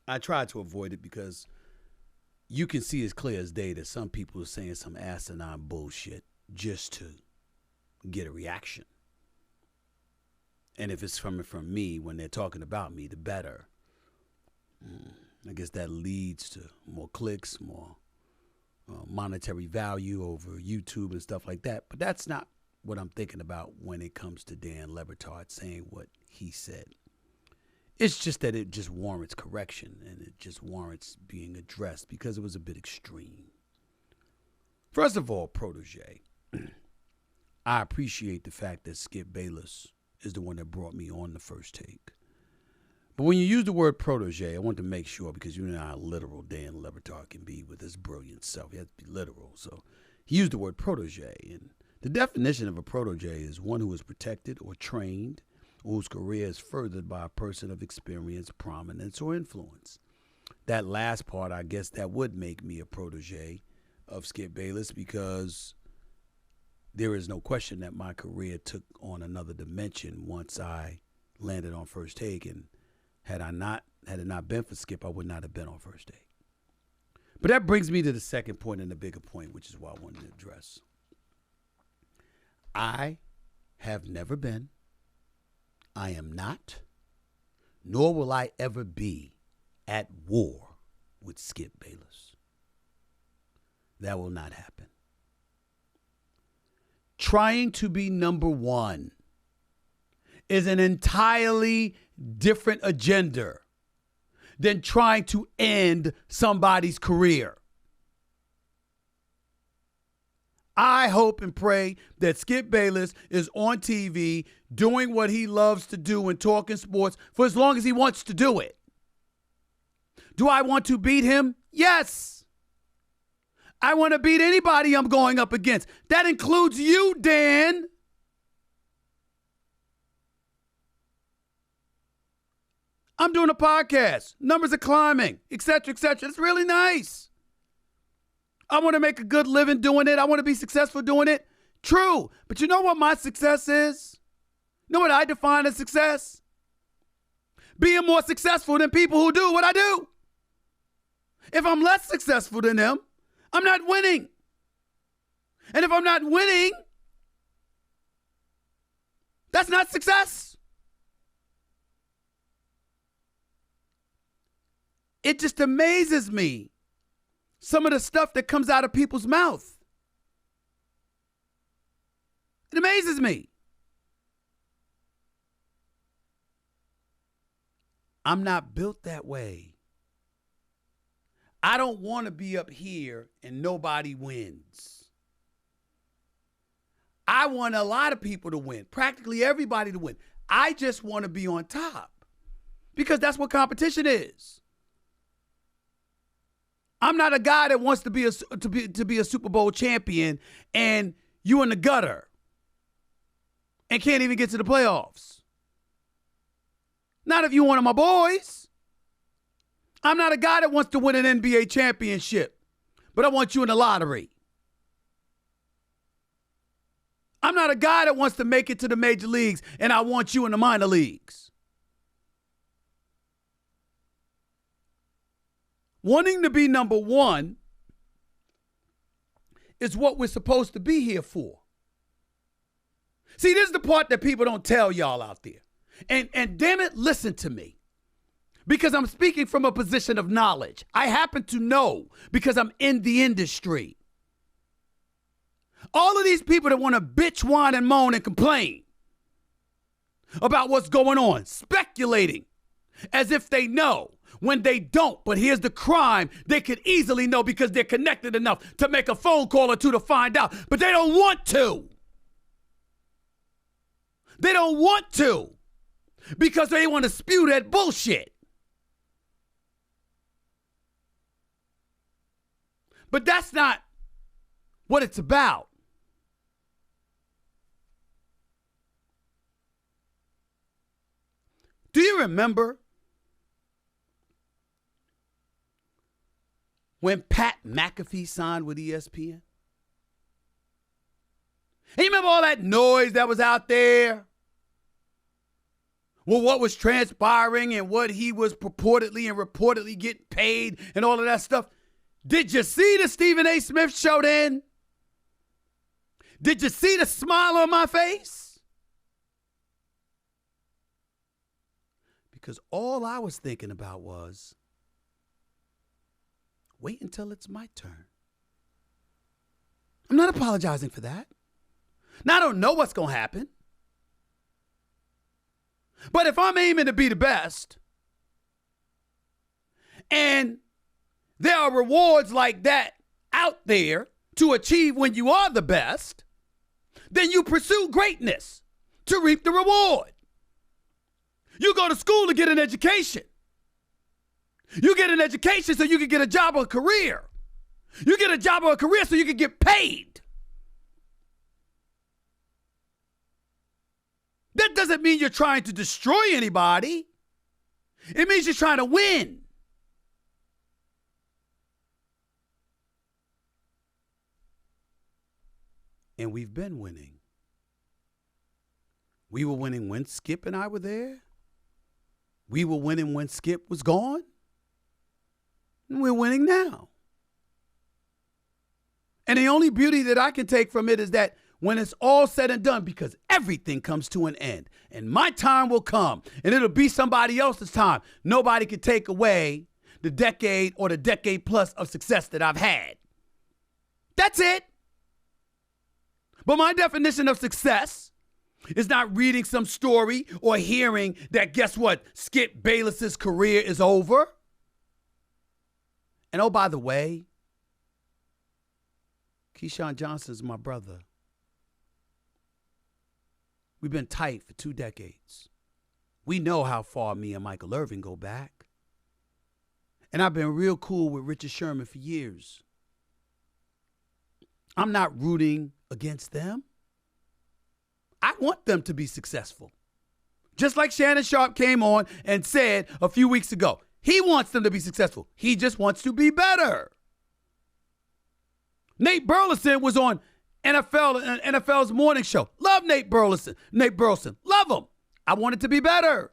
I try to avoid it because you can see as clear as day that some people are saying some asinine bullshit just to get a reaction. And if it's coming from me when they're talking about me, the better. I guess that leads to more clicks, more monetary value over YouTube and stuff like that. But that's not what I'm thinking about when it comes to Dan Le Batard saying what he said. It's just that it just warrants correction and it just warrants being addressed because it was a bit extreme. First of all, protege. I appreciate the fact that Skip Bayless is the one that brought me on the First Take. But when you use the word protege, I want to make sure, because you know how literal Dan Le Batard can be with his brilliant self. He has to be literal. So he used the word protege. And the definition of a protege is one who is protected or trained, or whose career is furthered by a person of experience, prominence, or influence. That last part, I guess that would make me a protege of Skip Bayless, because there is no question that my career took on another dimension once I landed on First Take. And had it not been for Skip, I would not have been on First Take. But that brings me to the second point and the bigger point, which is what I wanted to address. I have never been, I am not, nor will I ever be at war with Skip Bayless. That will not happen. Trying to be number one is an entirely different agenda than trying to end somebody's career. I hope and pray that Skip Bayless is on TV doing what he loves to do and talking sports for as long as he wants to do it. Do I want to beat him? Yes. I want to beat anybody I'm going up against. That includes you, Dan. I'm doing a podcast. Numbers are climbing, et cetera, et cetera. It's really nice. I want to make a good living doing it. I want to be successful doing it. True. But you know what my success is? You know what I define as success? Being more successful than people who do what I do. If I'm less successful than them, I'm not winning. And if I'm not winning, that's not success. It just amazes me, some of the stuff that comes out of people's mouth. It amazes me. I'm not built that way. I don't want to be up here and nobody wins. I want a lot of people to win, practically everybody to win. I just want to be on top because that's what competition is. I'm not a guy that wants to be a Super Bowl champion and you in the gutter and can't even get to the playoffs. Not if you're one of my boys. I'm not a guy that wants to win an NBA championship, but I want you in the lottery. I'm not a guy that wants to make it to the major leagues, and I want you in the minor leagues. Wanting to be number one is what we're supposed to be here for. See, this is the part that people don't tell y'all out there. And damn it, listen to me. Because I'm speaking from a position of knowledge. I happen to know because I'm in the industry. All of these people that want to bitch, whine, and moan and complain about what's going on, speculating as if they know when they don't. But here's the crime. They could easily know because they're connected enough to make a phone call or two to find out. But they don't want to. They don't want to because they want to spew that bullshit. But that's not what it's about. Do you remember when Pat McAfee signed with ESPN? And you remember all that noise that was out there? Well, what was transpiring and what he was purportedly and reportedly getting paid and all of that stuff. Did you see the Stephen A. Smith show then? Did you see the smile on my face? Because all I was thinking about was, wait until it's my turn. I'm not apologizing for that. Now, I don't know what's going to happen. But if I'm aiming to be the best, and there are rewards like that out there to achieve when you are the best, then you pursue greatness to reap the reward. You go to school to get an education. You get an education so you can get a job or a career. You get a job or a career so you can get paid. That doesn't mean you're trying to destroy anybody. It means you're trying to win. And we've been winning. We were winning when Skip and I were there. We were winning when Skip was gone. And we're winning now. And the only beauty that I can take from it is that when it's all said and done, because everything comes to an end, and my time will come, and it'll be somebody else's time. Nobody can take away the decade or the decade plus of success that I've had. That's it. But my definition of success is not reading some story or hearing that, guess what, Skip Bayless's career is over. And oh, by the way, Keyshawn Johnson's my brother. We've been tight for 2 decades. We know how far me and Michael Irvin go back. And I've been real cool with Richard Sherman for years. I'm not rooting against them. I want them to be successful. Just like Shannon Sharp came on and said a few weeks ago, he wants them to be successful. He just wants to be better. Nate Burleson was on NFL's morning show. Love Nate Burleson. Love him. I want it to be better.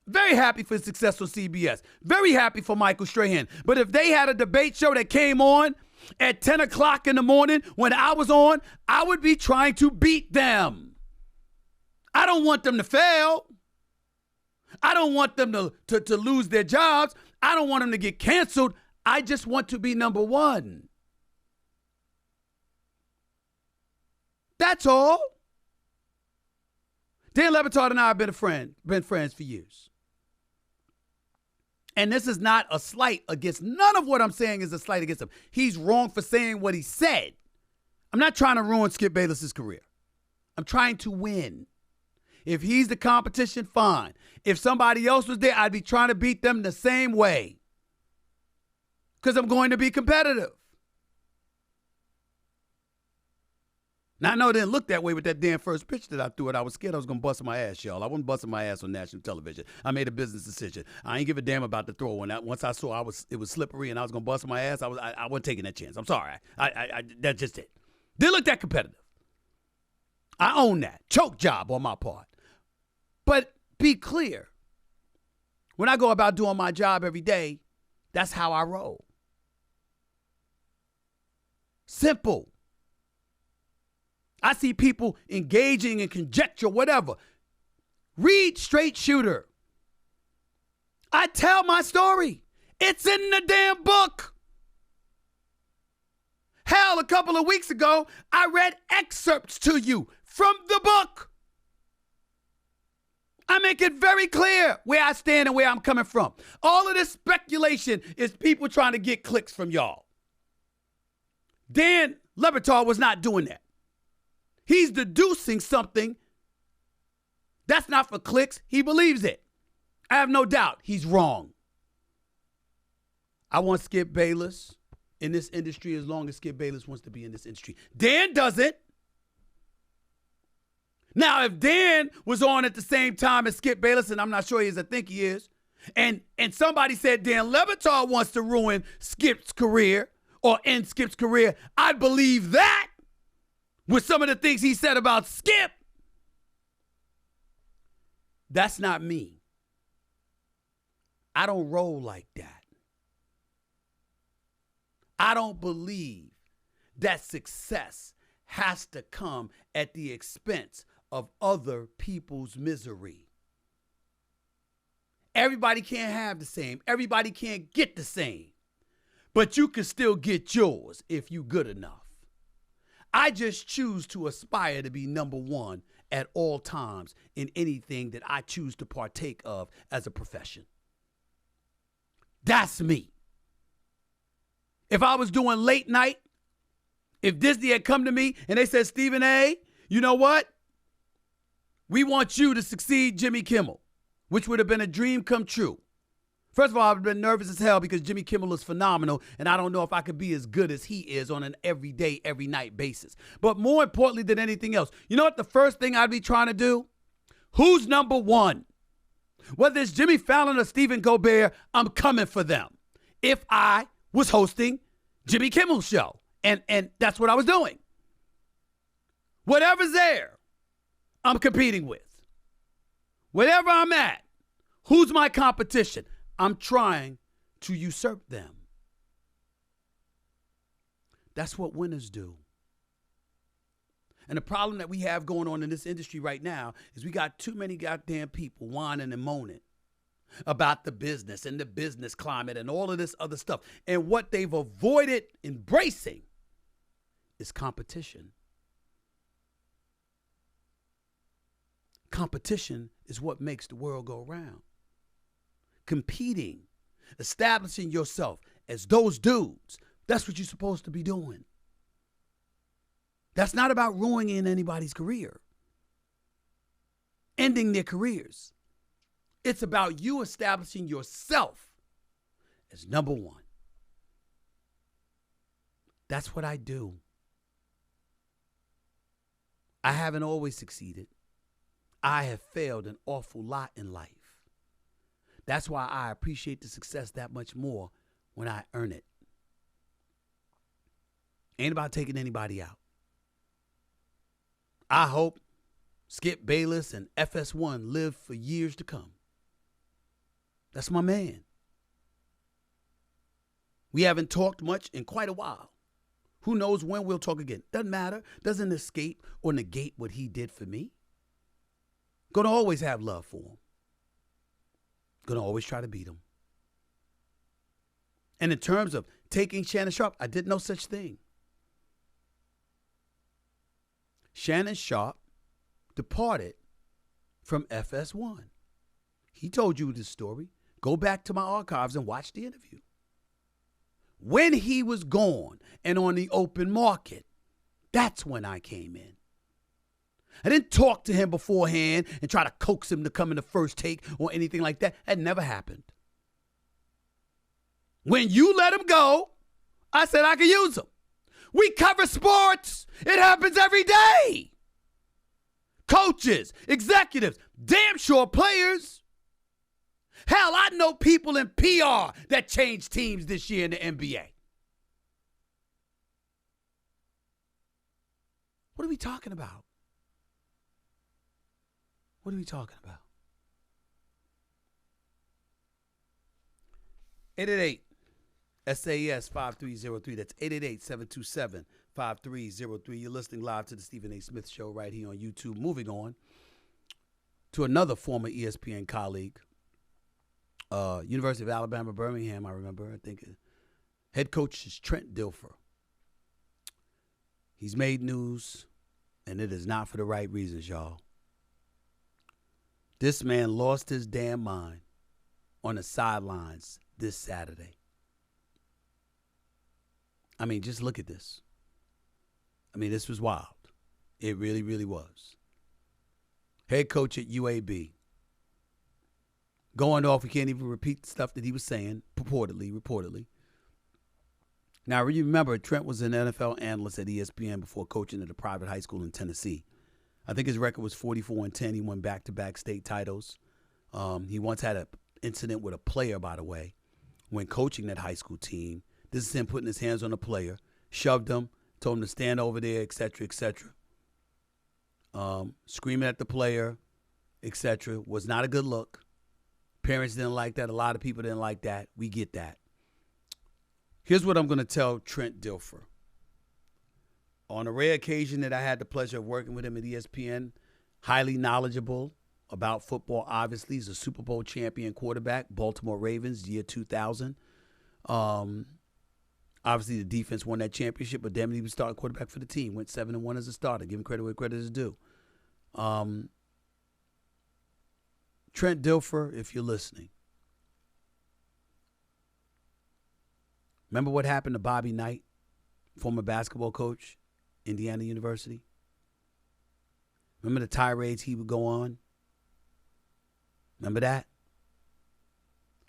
Very happy for successful CBS. Very happy for Michael Strahan. But if they had a debate show that came on at 10 o'clock in the morning when I was on, I would be trying to beat them. I don't want them to fail. I don't want them to lose their jobs. I don't want them to get canceled. I just want to be number one. That's all. Dan Le Batard and I have been friends for years. And this is not a slight against, none of what I'm saying is a slight against him. He's wrong for saying what he said. I'm not trying to ruin Skip Bayless's career. I'm trying to win. If he's the competition, fine. If somebody else was there, I'd be trying to beat them the same way. Because I'm going to be competitive. Now, I know it didn't look that way with that damn first pitch that I threw it. I was scared I was going to bust my ass, y'all. I wasn't busting my ass on national television. I made a business decision. I ain't give a damn about the throw. Once I saw it was slippery and I was going to bust my ass, I wasn't taking that chance. I'm sorry. That's just it. Didn't look that competitive. I own that. Choke job on my part. But be clear. When I go about doing my job every day, that's how I roll. Simple. I see people engaging in conjecture, whatever. Read Straight Shooter. I tell my story. It's in the damn book. Hell, a couple of weeks ago, I read excerpts to you from the book. I make it very clear where I stand and where I'm coming from. All of this speculation is people trying to get clicks from y'all. Dan Le Batard was not doing that. He's deducing something that's not for clicks. He believes it. I have no doubt he's wrong. I want Skip Bayless in this industry as long as Skip Bayless wants to be in this industry. Dan doesn't. Now, if Dan was on at the same time as Skip Bayless, and I'm not sure he is, I think he is, and somebody said Dan Le Batard wants to ruin Skip's career or end Skip's career, I'd believe that. With some of the things he said about Skip. That's not me. I don't roll like that. I don't believe that success has to come at the expense of other people's misery. Everybody can't have the same. Everybody can't get the same. But you can still get yours if you're good enough. I just choose to aspire to be number one at all times in anything that I choose to partake of as a profession. That's me. If I was doing late night, if Disney had come to me and they said, Stephen A., you know what? We want you to succeed Jimmy Kimmel, which would have been a dream come true. First of all, I've been nervous as hell because Jimmy Kimmel is phenomenal, and I don't know if I could be as good as he is on an everyday, every night basis. But more importantly than anything else, you know what the first thing I'd be trying to do? Who's number one? Whether it's Jimmy Fallon or Stephen Colbert, I'm coming for them. If I was hosting Jimmy Kimmel's show, and that's what I was doing. Whatever's there, I'm competing with. Wherever I'm at, who's my competition? I'm trying to usurp them. That's what winners do. And the problem that we have going on in this industry right now is we got too many goddamn people whining and moaning about the business and the business climate and all of this other stuff. And what they've avoided embracing is competition. Competition is what makes the world go round. Competing, establishing yourself as those dudes, that's what you're supposed to be doing. That's not about ruining anybody's career, ending their careers. It's about you establishing yourself as number one. That's what I do. I haven't always succeeded. I have failed an awful lot in life. That's why I appreciate the success that much more when I earn it. Ain't about taking anybody out. I hope Skip Bayless and FS1 live for years to come. That's my man. We haven't talked much in quite a while. Who knows when we'll talk again? Doesn't matter. Doesn't escape or negate what he did for me. Gonna always have love for him. Gonna always try to beat him. And in terms of taking Shannon Sharpe, I did no such thing. Shannon Sharpe departed from FS1. He told you this story. Go back to my archives and watch the interview. When he was gone and on the open market, that's when I came in. I didn't talk to him beforehand and try to coax him to come in the first take or anything like that. That never happened. When you let him go, I said I could use him. We cover sports. It happens every day. Coaches, executives, damn sure players. Hell, I know people in PR that changed teams this year in the NBA. What are we talking about? What are we talking about? 888 SAS 5303. That's 888-727-5303. You're listening live to the Stephen A. Smith Show right here on YouTube. Moving on to another former ESPN colleague, University of Alabama, Birmingham, I remember. I think head coach is Trent Dilfer. He's made news, and it is not for the right reasons, y'all. This man lost his damn mind on the sidelines this Saturday. I mean, just look at this. I mean, this was wild. It really, really was. Head coach at UAB. Going off, we can't even repeat the stuff that he was saying, reportedly. Now, you remember, Trent was an NFL analyst at ESPN before coaching at a private high school in Tennessee. I think his record was 44-10. He won back-to-back state titles. He once had an incident with a player, by the way, when coaching that high school team. This is him putting his hands on a player, shoved him, told him to stand over there, et cetera, et cetera. Screaming at the player, et cetera. Was not a good look. Parents didn't like that. A lot of people didn't like that. We get that. Here's what I'm going to tell Trent Dilfer. On a rare occasion that I had the pleasure of working with him at ESPN, highly knowledgeable about football, obviously. He's a Super Bowl champion quarterback, Baltimore Ravens, year 2000. Obviously, the defense won that championship, but damn it, he was starting quarterback for the team. Went 7-1 as a starter. Give him credit where credit is due. Trent Dilfer, if you're listening, remember what happened to Bobby Knight, former basketball coach, Indiana University? Remember the tirades he would go on? Remember that?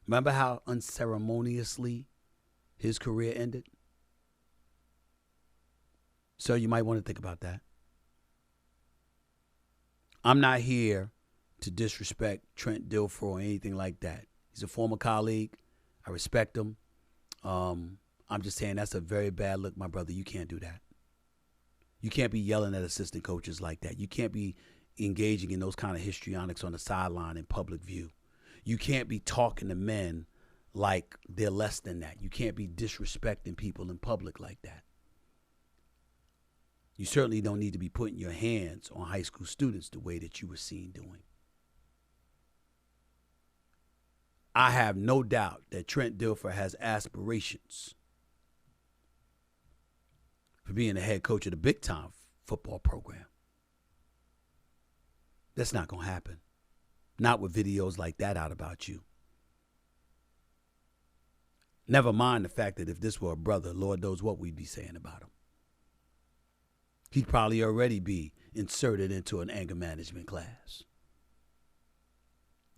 Remember how unceremoniously his career ended? So you might want to think about that. I'm not here to disrespect Trent Dilfer or anything like that. He's a former colleague. I respect him. I'm just saying that's a very bad look, my brother. You can't do that. You can't be yelling at assistant coaches like that. You can't be engaging in those kind of histrionics on the sideline in public view. You can't be talking to men like they're less than that. You can't be disrespecting people in public like that. You certainly don't need to be putting your hands on high school students the way that you were seen doing. I have no doubt that Trent Dilfer has aspirations for being the head coach of the big-time football program. That's not going to happen. Not with videos like that out about you. Never mind the fact that if this were a brother, Lord knows what we'd be saying about him. He'd probably already be inserted into an anger management class.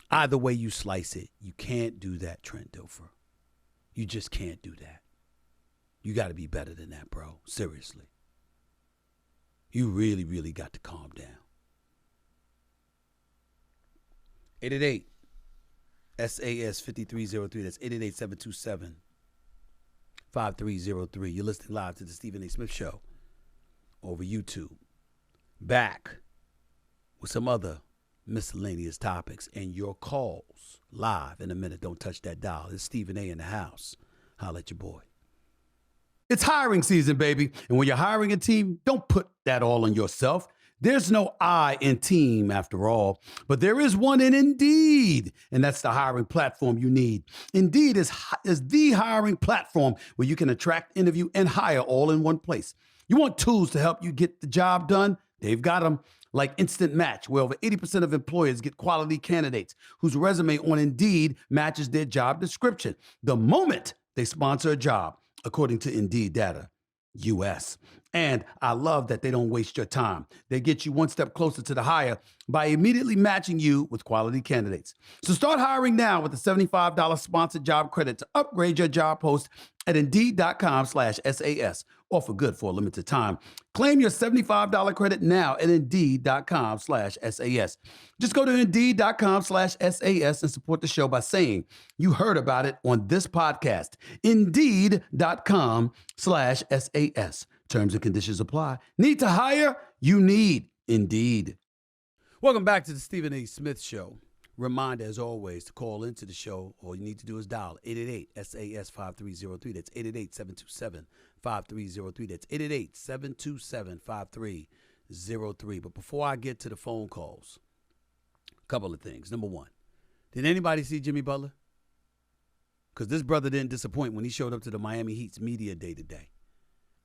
Either way you slice it, you can't do that, Trent Dilfer. You just can't do that. You got to be better than that, bro. Seriously. You really, really got to calm down. 888 SAS 5303. That's 888-727-5303. You're listening live to the Stephen A. Smith Show over YouTube. Back with some other miscellaneous topics and your calls live in a minute. Don't touch that dial. It's Stephen A. in the house. Holla at your boy. It's hiring season, baby. And when you're hiring a team, don't put that all on yourself. There's no I in team after all, but there is one in Indeed, and that's the hiring platform you need. Indeed is the hiring platform where you can attract, interview, and hire all in one place. You want tools to help you get the job done? They've got them. Like Instant Match, where over 80% of employers get quality candidates whose resume on Indeed matches their job description the moment they sponsor a job, according to Indeed data. US. And I love that they don't waste your time. They get you one step closer to the hire by immediately matching you with quality candidates. So start hiring now with a $75 sponsored job credit to upgrade your job post at Indeed.com/SAS. Offer good for a limited time. Claim your $75 credit now at Indeed.com/SAS. Just go to Indeed.com/SAS and support the show by saying you heard about it on this podcast. Indeed.com/SAS. Terms and conditions apply. Need to hire? You need Indeed. Welcome back to the Stephen A. Smith Show. Reminder, as always, to call into the show. All you need to do is dial 888-SAS-5303. That's 888-727-5303. That's 888-727-5303. But before I get to the phone calls, a couple of things. Number one, did anybody see Jimmy Butler? Because this brother didn't disappoint when he showed up to the Miami Heat's media day today.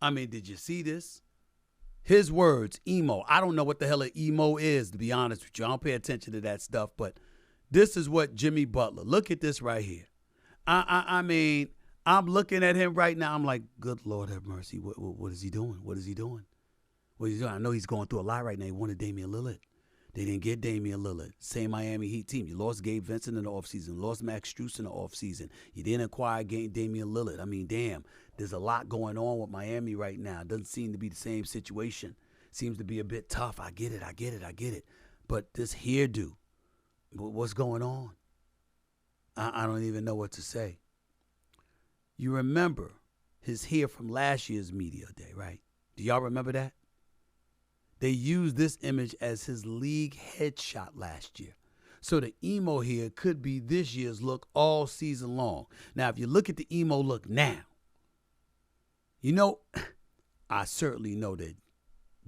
I mean, did you see this? His words, emo. I don't know what the hell an emo is, to be honest with you. I don't pay attention to that stuff, but this is what Jimmy Butler. Look at this right here. I mean, I'm looking at him right now. I'm like, good Lord have mercy. What is he doing? What is he doing? What is he doing? I know he's going through a lot right now. He wanted Damian Lillard. They didn't get Damian Lillard. Same Miami Heat team. You lost Gabe Vincent in the offseason. Lost Max Strus in the offseason. You didn't acquire Damian Lillard. I mean, damn. There's a lot going on with Miami right now. It doesn't seem to be the same situation. Seems to be a bit tough. I get it. But this hairdo, what's going on? I don't even know what to say. You remember his hair from last year's media day, right? Do y'all remember that? They used this image as his league headshot last year. So the emo hair could be this year's look all season long. Now, if you look at the emo look now, you know, I certainly know that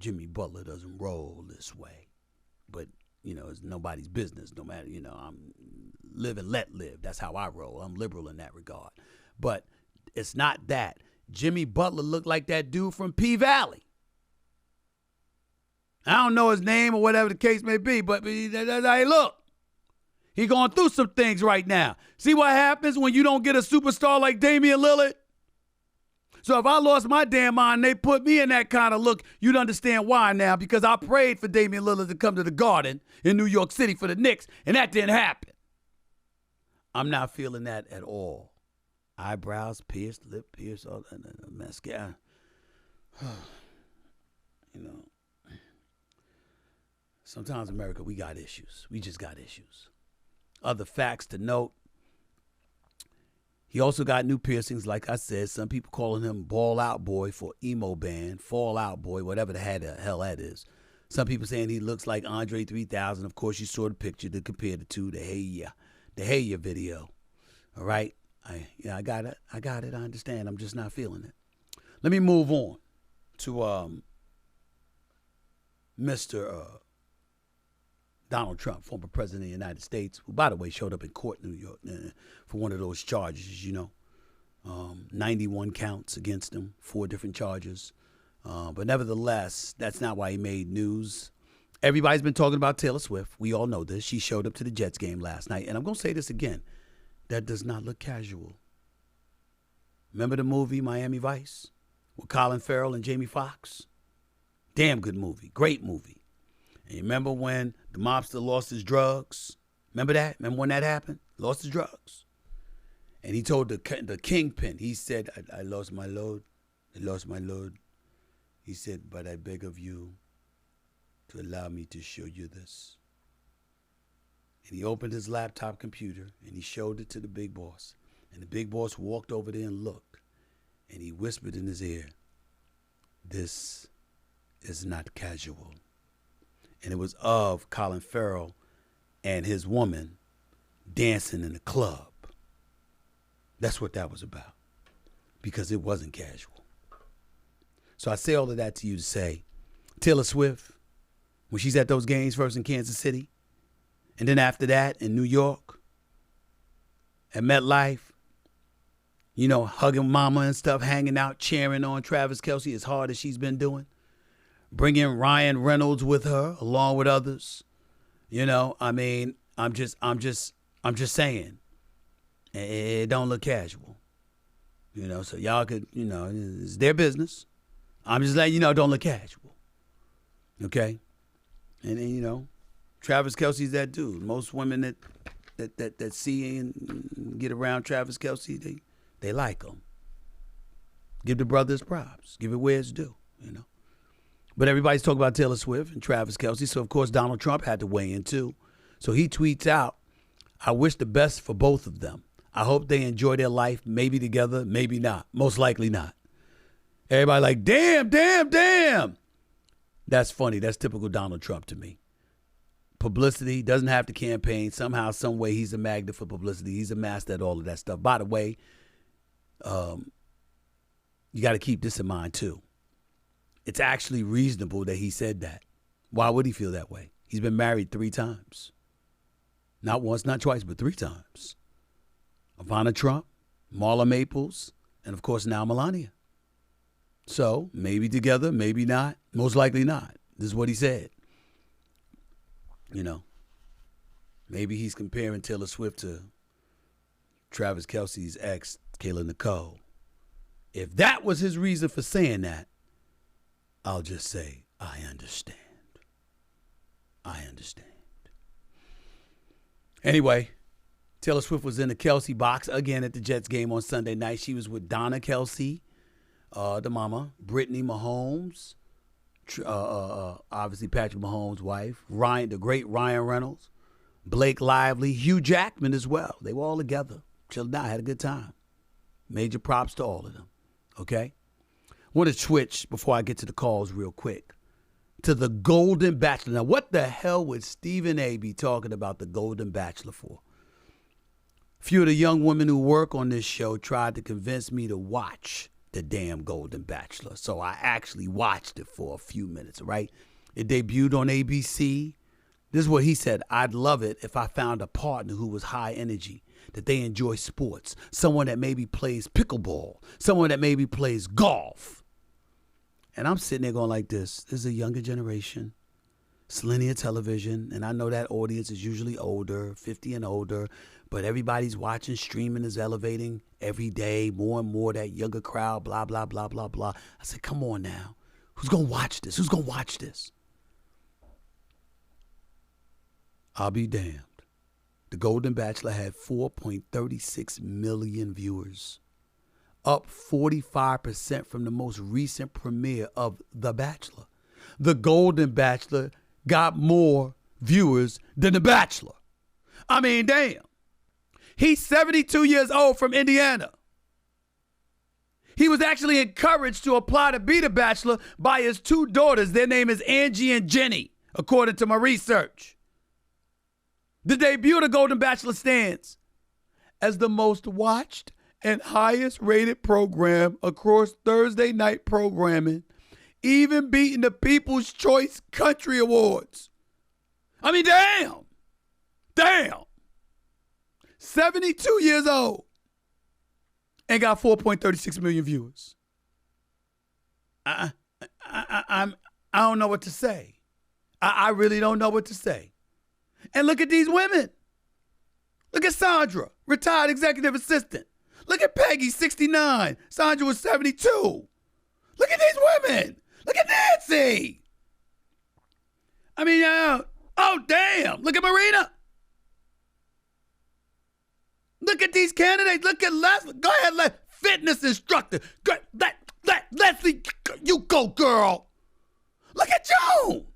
Jimmy Butler doesn't roll this way. But, you know, it's nobody's business, no matter, you know, I'm live and let live. That's how I roll. I'm liberal in that regard. But it's not that. Jimmy Butler looked like that dude from P Valley. I don't know his name or whatever the case may be, but that's how he look. He going through some things right now. See what happens when you don't get a superstar like Damian Lillard? So if I lost my damn mind and they put me in that kind of look, you'd understand why now, because I prayed for Damian Lillard to come to the Garden in New York City for the Knicks, and that didn't happen. I'm not feeling that at all. Eyebrows pierced, lip pierced, all that mascara. You know. Sometimes in America, we got issues. We just got issues. Other facts to note. He also got new piercings, like I said. Some people calling him Ball Out Boy for emo band, Fall Out Boy, whatever the hell that is. Some people saying he looks like Andre 3000. Of course, you saw the picture to compare the two, the Hey Ya video. All right? I got it. I understand. I'm just not feeling it. Let me move on to Mr. Donald Trump, former president of the United States, who, by the way, showed up in court in New York for one of those charges, you know. 91 counts against him, 4 different charges. But nevertheless, that's not why he made news. Everybody's been talking about Taylor Swift. We all know this. She showed up to the Jets game last night. And I'm going to say this again. That does not look casual. Remember the movie Miami Vice with Colin Farrell and Jamie Foxx? Damn good movie. Great movie. And you remember when the mobster lost his drugs? Remember that? Remember when that happened? Lost his drugs. And he told the kingpin, he said, I lost my load. I lost my load. He said, but I beg of you to allow me to show you this. And he opened his laptop computer and he showed it to the big boss. And the big boss walked over there and looked. And he whispered in his ear, this is not casual. And it was of Colin Farrell and his woman dancing in the club. That's what that was about. Because it wasn't casual. So I say all of that to you to say, Taylor Swift, when she's at those games first in Kansas City, and then after that in New York, at MetLife, you know, hugging mama and stuff, hanging out, cheering on Travis Kelce as hard as she's been doing. Bringing Ryan Reynolds with her, along with others. You know, I mean, I'm just saying, it don't look casual. You know, so y'all could, you know, it's their business. I'm just letting you know, don't look casual. Okay? And then, you know, Travis Kelce's that dude. Most women that see and get around Travis Kelce, they like him. Give the brother his props. Give it where it's due, you know. But everybody's talking about Taylor Swift and Travis Kelce, so of course Donald Trump had to weigh in too. So he tweets out, I wish the best for both of them. I hope they enjoy their life, maybe together, maybe not. Most likely not. Everybody like, damn. That's funny. That's typical Donald Trump to me. Publicity, doesn't have to campaign. Somehow, some way, he's a magnet for publicity. He's a master at all of that stuff. By the way, you got to keep this in mind too. It's actually reasonable that he said that. Why would he feel that way? He's been married 3 times. Not once, not twice, but 3 times. Ivana Trump, Marla Maples, and of course now Melania. So maybe together, maybe not. Most likely not. This is what he said. You know, maybe he's comparing Taylor Swift to Travis Kelce's ex, Kayla Nicole. If that was his reason for saying that, I'll just say, I understand. I understand. Anyway, Taylor Swift was in the Kelce box again at the Jets game on Sunday night. She was with Donna Kelce, the mama, Brittany Mahomes, obviously Patrick Mahomes' wife, the great Ryan Reynolds, Blake Lively, Hugh Jackman as well. They were all together, chilled out, had a good time. Major props to all of them, okay? I want to switch, before I get to the calls real quick, to the Golden Bachelor. Now, what the hell would Stephen A. be talking about the Golden Bachelor for? A few of the young women who work on this show tried to convince me to watch the damn Golden Bachelor. So I actually watched it for a few minutes, right? It debuted on ABC. This is what he said. I'd love it if I found a partner who was high energy, that they enjoy sports, someone that maybe plays pickleball, someone that maybe plays golf. And I'm sitting there going like this. This is a younger generation. It's linear television, and I know that audience is usually older, 50 and older, but everybody's watching, streaming is elevating every day, more and more, that younger crowd, blah, blah, blah, blah, blah. I said, come on now. Who's going to watch this? Who's going to watch this? I'll be damned. The Golden Bachelor had 4.36 million viewers, up 45% from the most recent premiere of The Bachelor. The Golden Bachelor got more viewers than The Bachelor. I mean, damn. He's 72 years old from Indiana. He was actually encouraged to apply to be The Bachelor by his 2 daughters. Their name is Angie and Jenny, according to my research. The debut of The Golden Bachelor stands as the most watched and highest rated program across Thursday night programming, even beating the People's Choice Country Awards. I mean, damn. 72 years old and got 4.36 million viewers. I don't know what to say. I really don't know what to say. And look at these women. Look at Sandra, retired executive assistant. Look at Peggy, 69. Sandra was 72. Look at these women. Look at Nancy. I mean, oh, damn. Look at Marina. Look at these candidates. Look at Leslie. Go ahead, fitness instructor. Leslie, you go, girl. Look at Joan.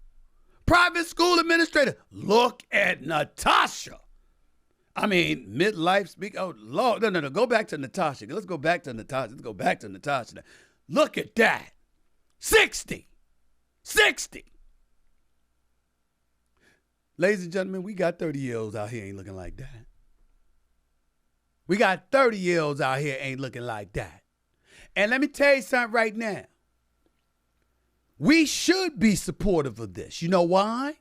Private school administrator. Look at Natasha. I mean, midlife speak. Oh, Lord. No. Go back to Natasha. Let's go back to Natasha. Look at that. 60. Ladies and gentlemen, we got 30-year-olds out here ain't looking like that. We got 30-year-olds out here ain't looking like that. And let me tell you something right now. We should be supportive of this. You know why?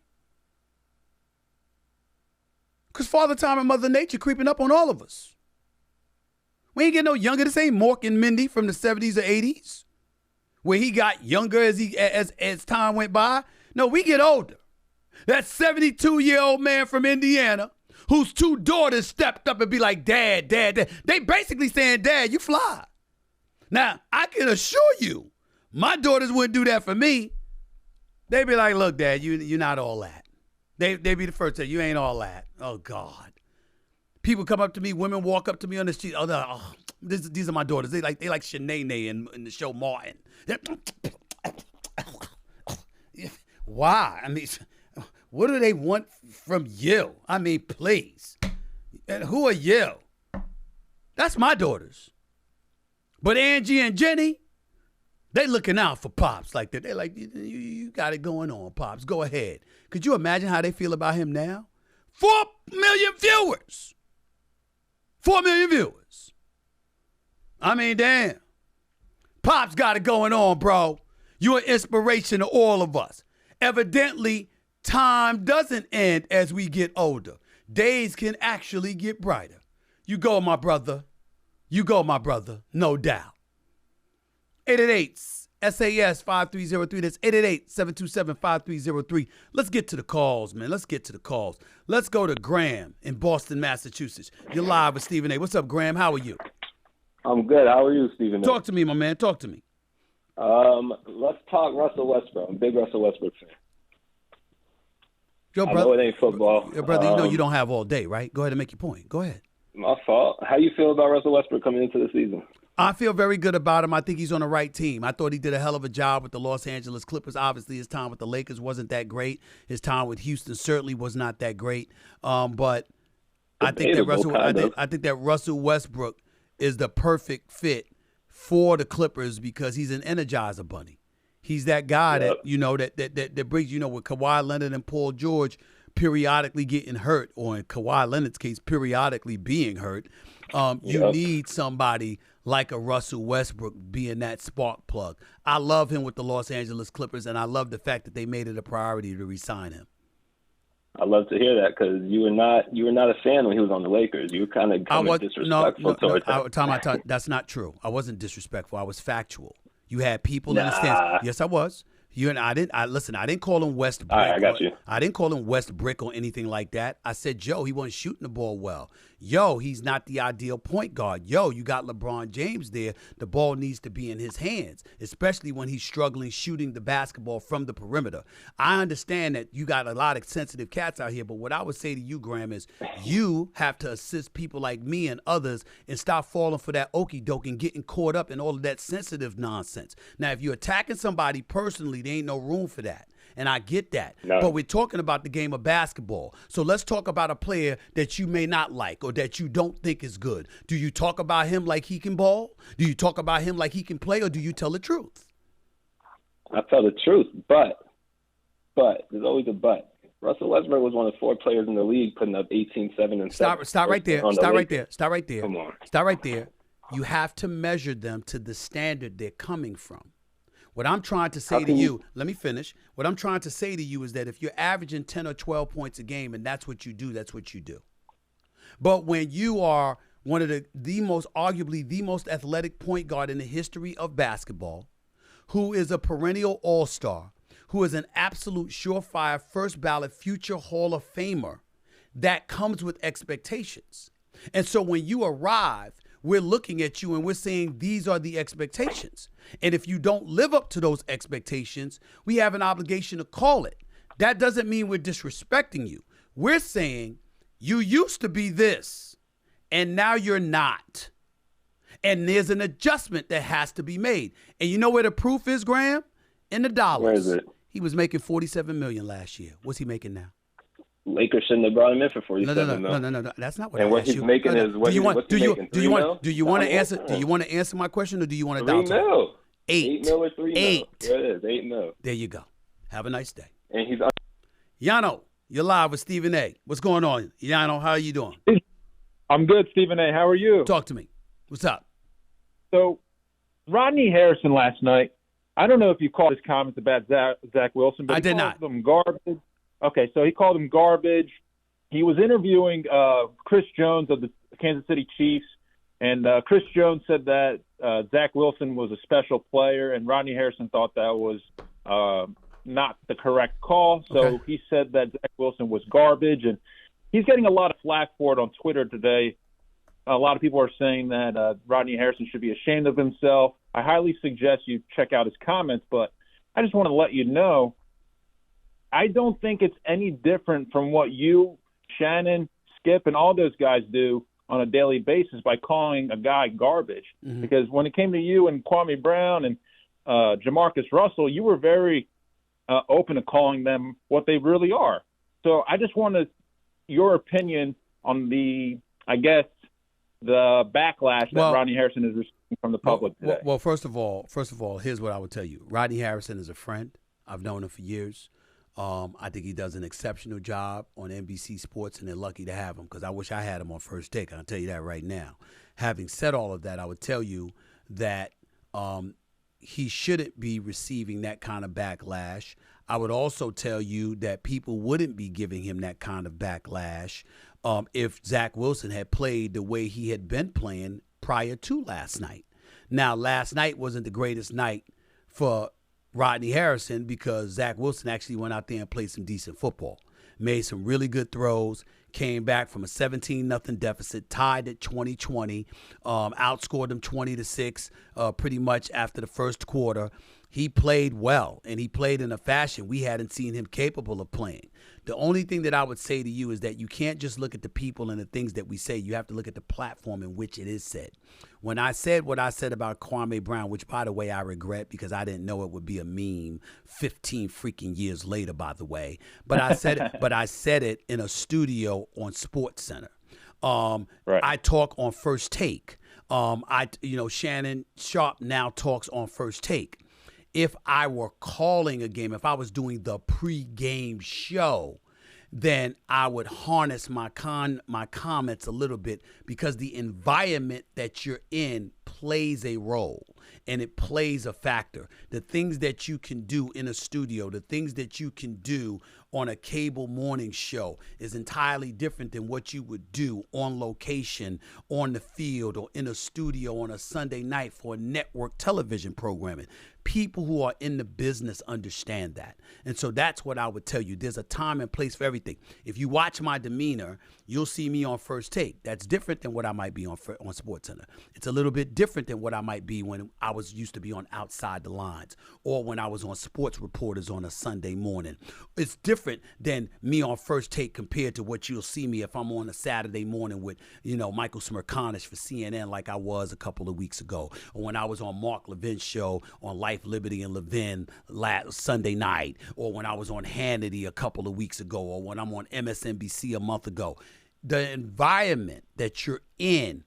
Because Father Time and Mother Nature creeping up on all of us. We ain't getting no younger. This ain't Mork and Mindy from the 70s or 80s, where he got younger as time went by. No, we get older. That 72-year-old man from Indiana whose 2 daughters stepped up and be like, Dad. They basically saying, Dad, you fly. Now, I can assure you, My daughters wouldn't do that for me. They'd be like, look, Dad, you're not all that. They'd be the first to say, you ain't all that. Oh, God. People come up to me, women walk up to me on the street. These are my daughters. They like Shanae in the show Martin. Why? I mean, what do they want from you? I mean, please. And who are you? That's my daughters. But Angie and Jenny, they looking out for Pops like that. They're like, you got it going on, Pops. Go ahead. Could you imagine how they feel about him now? 4 million viewers. 4 million viewers. I mean, damn. Pops got it going on, bro. You're an inspiration to all of us. Evidently, time doesn't end as we get older. Days can actually get brighter. You go, my brother. You go, my brother. No doubt. 888-SAS-5303. That's 888-727-5303. Let's get to the calls, man. Let's get to the calls. Let's go to Graham in Boston, Massachusetts. You're live with Stephen A. What's up, Graham? How are you? I'm good. How are you, Stephen A? Talk to me, my man. Talk to me. Let's talk Russell Westbrook. I'm a big Russell Westbrook fan. Yo, I know it ain't football. Yo, brother, you know you don't have all day, right? Go ahead and make your point. Go ahead. My fault. How you feel about Russell Westbrook coming into the season? I feel very good about him. I think he's on the right team. I thought he did a hell of a job with the Los Angeles Clippers. Obviously, his time with the Lakers wasn't that great. His time with Houston certainly was not that great. But I think that Russell Westbrook is the perfect fit for the Clippers because he's an energizer bunny. He's that guy that brings, with Kawhi Leonard and Paul George periodically getting hurt, or in Kawhi Leonard's case, periodically being hurt. You need somebody like a Russell Westbrook being that spark plug. I love him with the Los Angeles Clippers, and I love the fact that they made it a priority to re-sign him. I love to hear that because you were not a fan when he was on the Lakers. You were kind of disrespectful towards him. That's not true. I wasn't disrespectful. I was factual. You had people in the stands. Yes, I was. I didn't call him West Brick. All right, I got you. I didn't call him West Brick or anything like that. I said, Joe, he wasn't shooting the ball well. Yo, he's not the ideal point guard. Yo, you got LeBron James there. The ball needs to be in his hands, especially when he's struggling shooting the basketball from the perimeter. I understand that you got a lot of sensitive cats out here, but what I would say to you, Graham, is you have to assist people like me and others and stop falling for that okie doke and getting caught up in all of that sensitive nonsense. Now, if you're attacking somebody personally, there ain't no room for that. And I get that. No. But we're talking about the game of basketball. So let's talk about a player that you may not like or that you don't think is good. Do you talk about him like he can ball? Do you talk about him like he can play, or do you tell the truth? I tell the truth, but there's always a but. Russell Westbrook was one of 4 players in the league putting up 18, 7, and 7. Stop right there. Stop right there. Come on. Stop right there. You have to measure them to the standard they're coming from. What I'm trying to say to you, let me finish. What I'm trying to say to you is that if you're averaging 10 or 12 points a game and that's what you do, that's what you do. But when you are one of arguably the most athletic point guard in the history of basketball, who is a perennial all-star, who is an absolute surefire first ballot future Hall of Famer, that comes with expectations. And so when you arrive, we're looking at you and we're saying these are the expectations. And if you don't live up to those expectations, we have an obligation to call it. That doesn't mean we're disrespecting you. We're saying you used to be this and now you're not. And there's an adjustment that has to be made. And you know where the proof is, Graham? In the dollars. Where is it? He was making $47 million last year. What's he making now? Lakers shouldn't have brought him in for 47 million. No. That's not what and I what asked he's you. making is what he's making. Do you want to answer my question, or do you want to doubt it? 3 mil. 8 mil or 3 mil. 8. There it is. 8 mil. There you go. Have a nice day. And he's Yano, you're live with Stephen A. What's going on? Yano, how are you doing? I'm good, Stephen A. How are you? Talk to me. What's up? So, Rodney Harrison last night, I don't know if you caught his comments about Zach Wilson, but I did not. Called him garbage. Okay, so he called him garbage. He was interviewing Chris Jones of the Kansas City Chiefs, and Chris Jones said that Zach Wilson was a special player, and Rodney Harrison thought that was not the correct call. So He said that Zach Wilson was garbage, and he's getting a lot of flack for it on Twitter today. A lot of people are saying that Rodney Harrison should be ashamed of himself. I highly suggest you check out his comments, but I just want to let you know, I don't think it's any different from what you, Shannon, Skip, and all those guys do on a daily basis by calling a guy garbage. Mm-hmm. Because when it came to you and Kwame Brown and Jamarcus Russell, you were very open to calling them what they really are. So I just wanted your opinion on the backlash that Rodney Harrison is receiving from the public today. Well, first of all, here's what I would tell you. Rodney Harrison is a friend. I've known him for years. I think he does an exceptional job on NBC Sports, and they're lucky to have him because I wish I had him on First Take. I'll tell you that right now. Having said all of that, I would tell you that he shouldn't be receiving that kind of backlash. I would also tell you that people wouldn't be giving him that kind of backlash if Zach Wilson had played the way he had been playing prior to last night. Now, last night wasn't the greatest night for Rodney Harrison because Zach Wilson actually went out there and played some decent football, made some really good throws, came back from a 17-0 deficit, tied at 20-20, outscored them 20-6 pretty much after the first quarter. He played well, and he played in a fashion we hadn't seen him capable of playing. The only thing that I would say to you is that you can't just look at the people and the things that we say. You have to look at the platform in which it is said. When I said what I said about Kwame Brown, which, by the way, I regret because I didn't know it would be a meme 15 freaking years later, by the way. But I said it in a studio on SportsCenter. Right. I talk on First Take. Shannon Sharp now talks on First Take. If I were calling a game, if I was doing the pregame show, then I would harness my comments a little bit because the environment that you're in plays a role and it plays a factor. The things that you can do in a studio, the things that you can do on a cable morning show is entirely different than what you would do on location, on the field, or in a studio on a Sunday night for a network television programming. People who are in the business understand that. And so that's what I would tell you. There's a time and place for everything. If you watch my demeanor, you'll see me on First Take. That's different than what I might be on SportsCenter. It's a little bit different than what I might be when I was used to be on Outside the Lines or when I was on Sports Reporters on a Sunday morning. It's different than me on First Take compared to what you'll see me if I'm on a Saturday morning with, Michael Smirkanish for CNN like I was a couple of weeks ago, or when I was on Mark Levin's show on Life, Liberty, and Levin last Sunday night, or when I was on Hannity a couple of weeks ago, or when I'm on MSNBC a month ago. The environment that you're in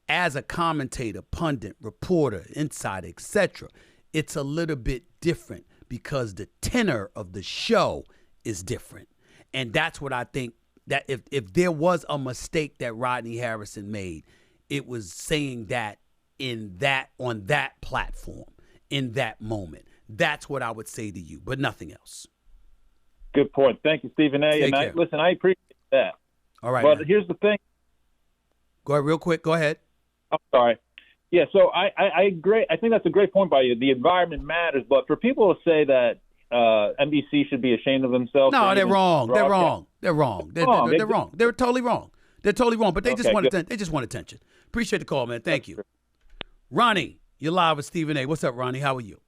as a commentator, pundit, reporter, insider, etc., it's a little bit different because the tenor of the show is different. And that's what I think, that if there was a mistake that Rodney Harrison made, it was saying that on that platform, in that moment. That's what I would say to you, but nothing else. Good point. Thank you, Stephen A. Take And care. I appreciate that. All right. But man. here's the thing. Go ahead real quick. Go ahead. I'm sorry. Yeah, so I agree. I think that's a great point by you. The environment matters, but for people to say that NBC should be ashamed of themselves. No, they're wrong. They're wrong. They're wrong. They're wrong. They're totally wrong. They're totally wrong. But they just want attention. They just want attention. Appreciate the call, man. Thank you. Ronnie, you're live with Stephen A. What's up, Ronnie? How are you?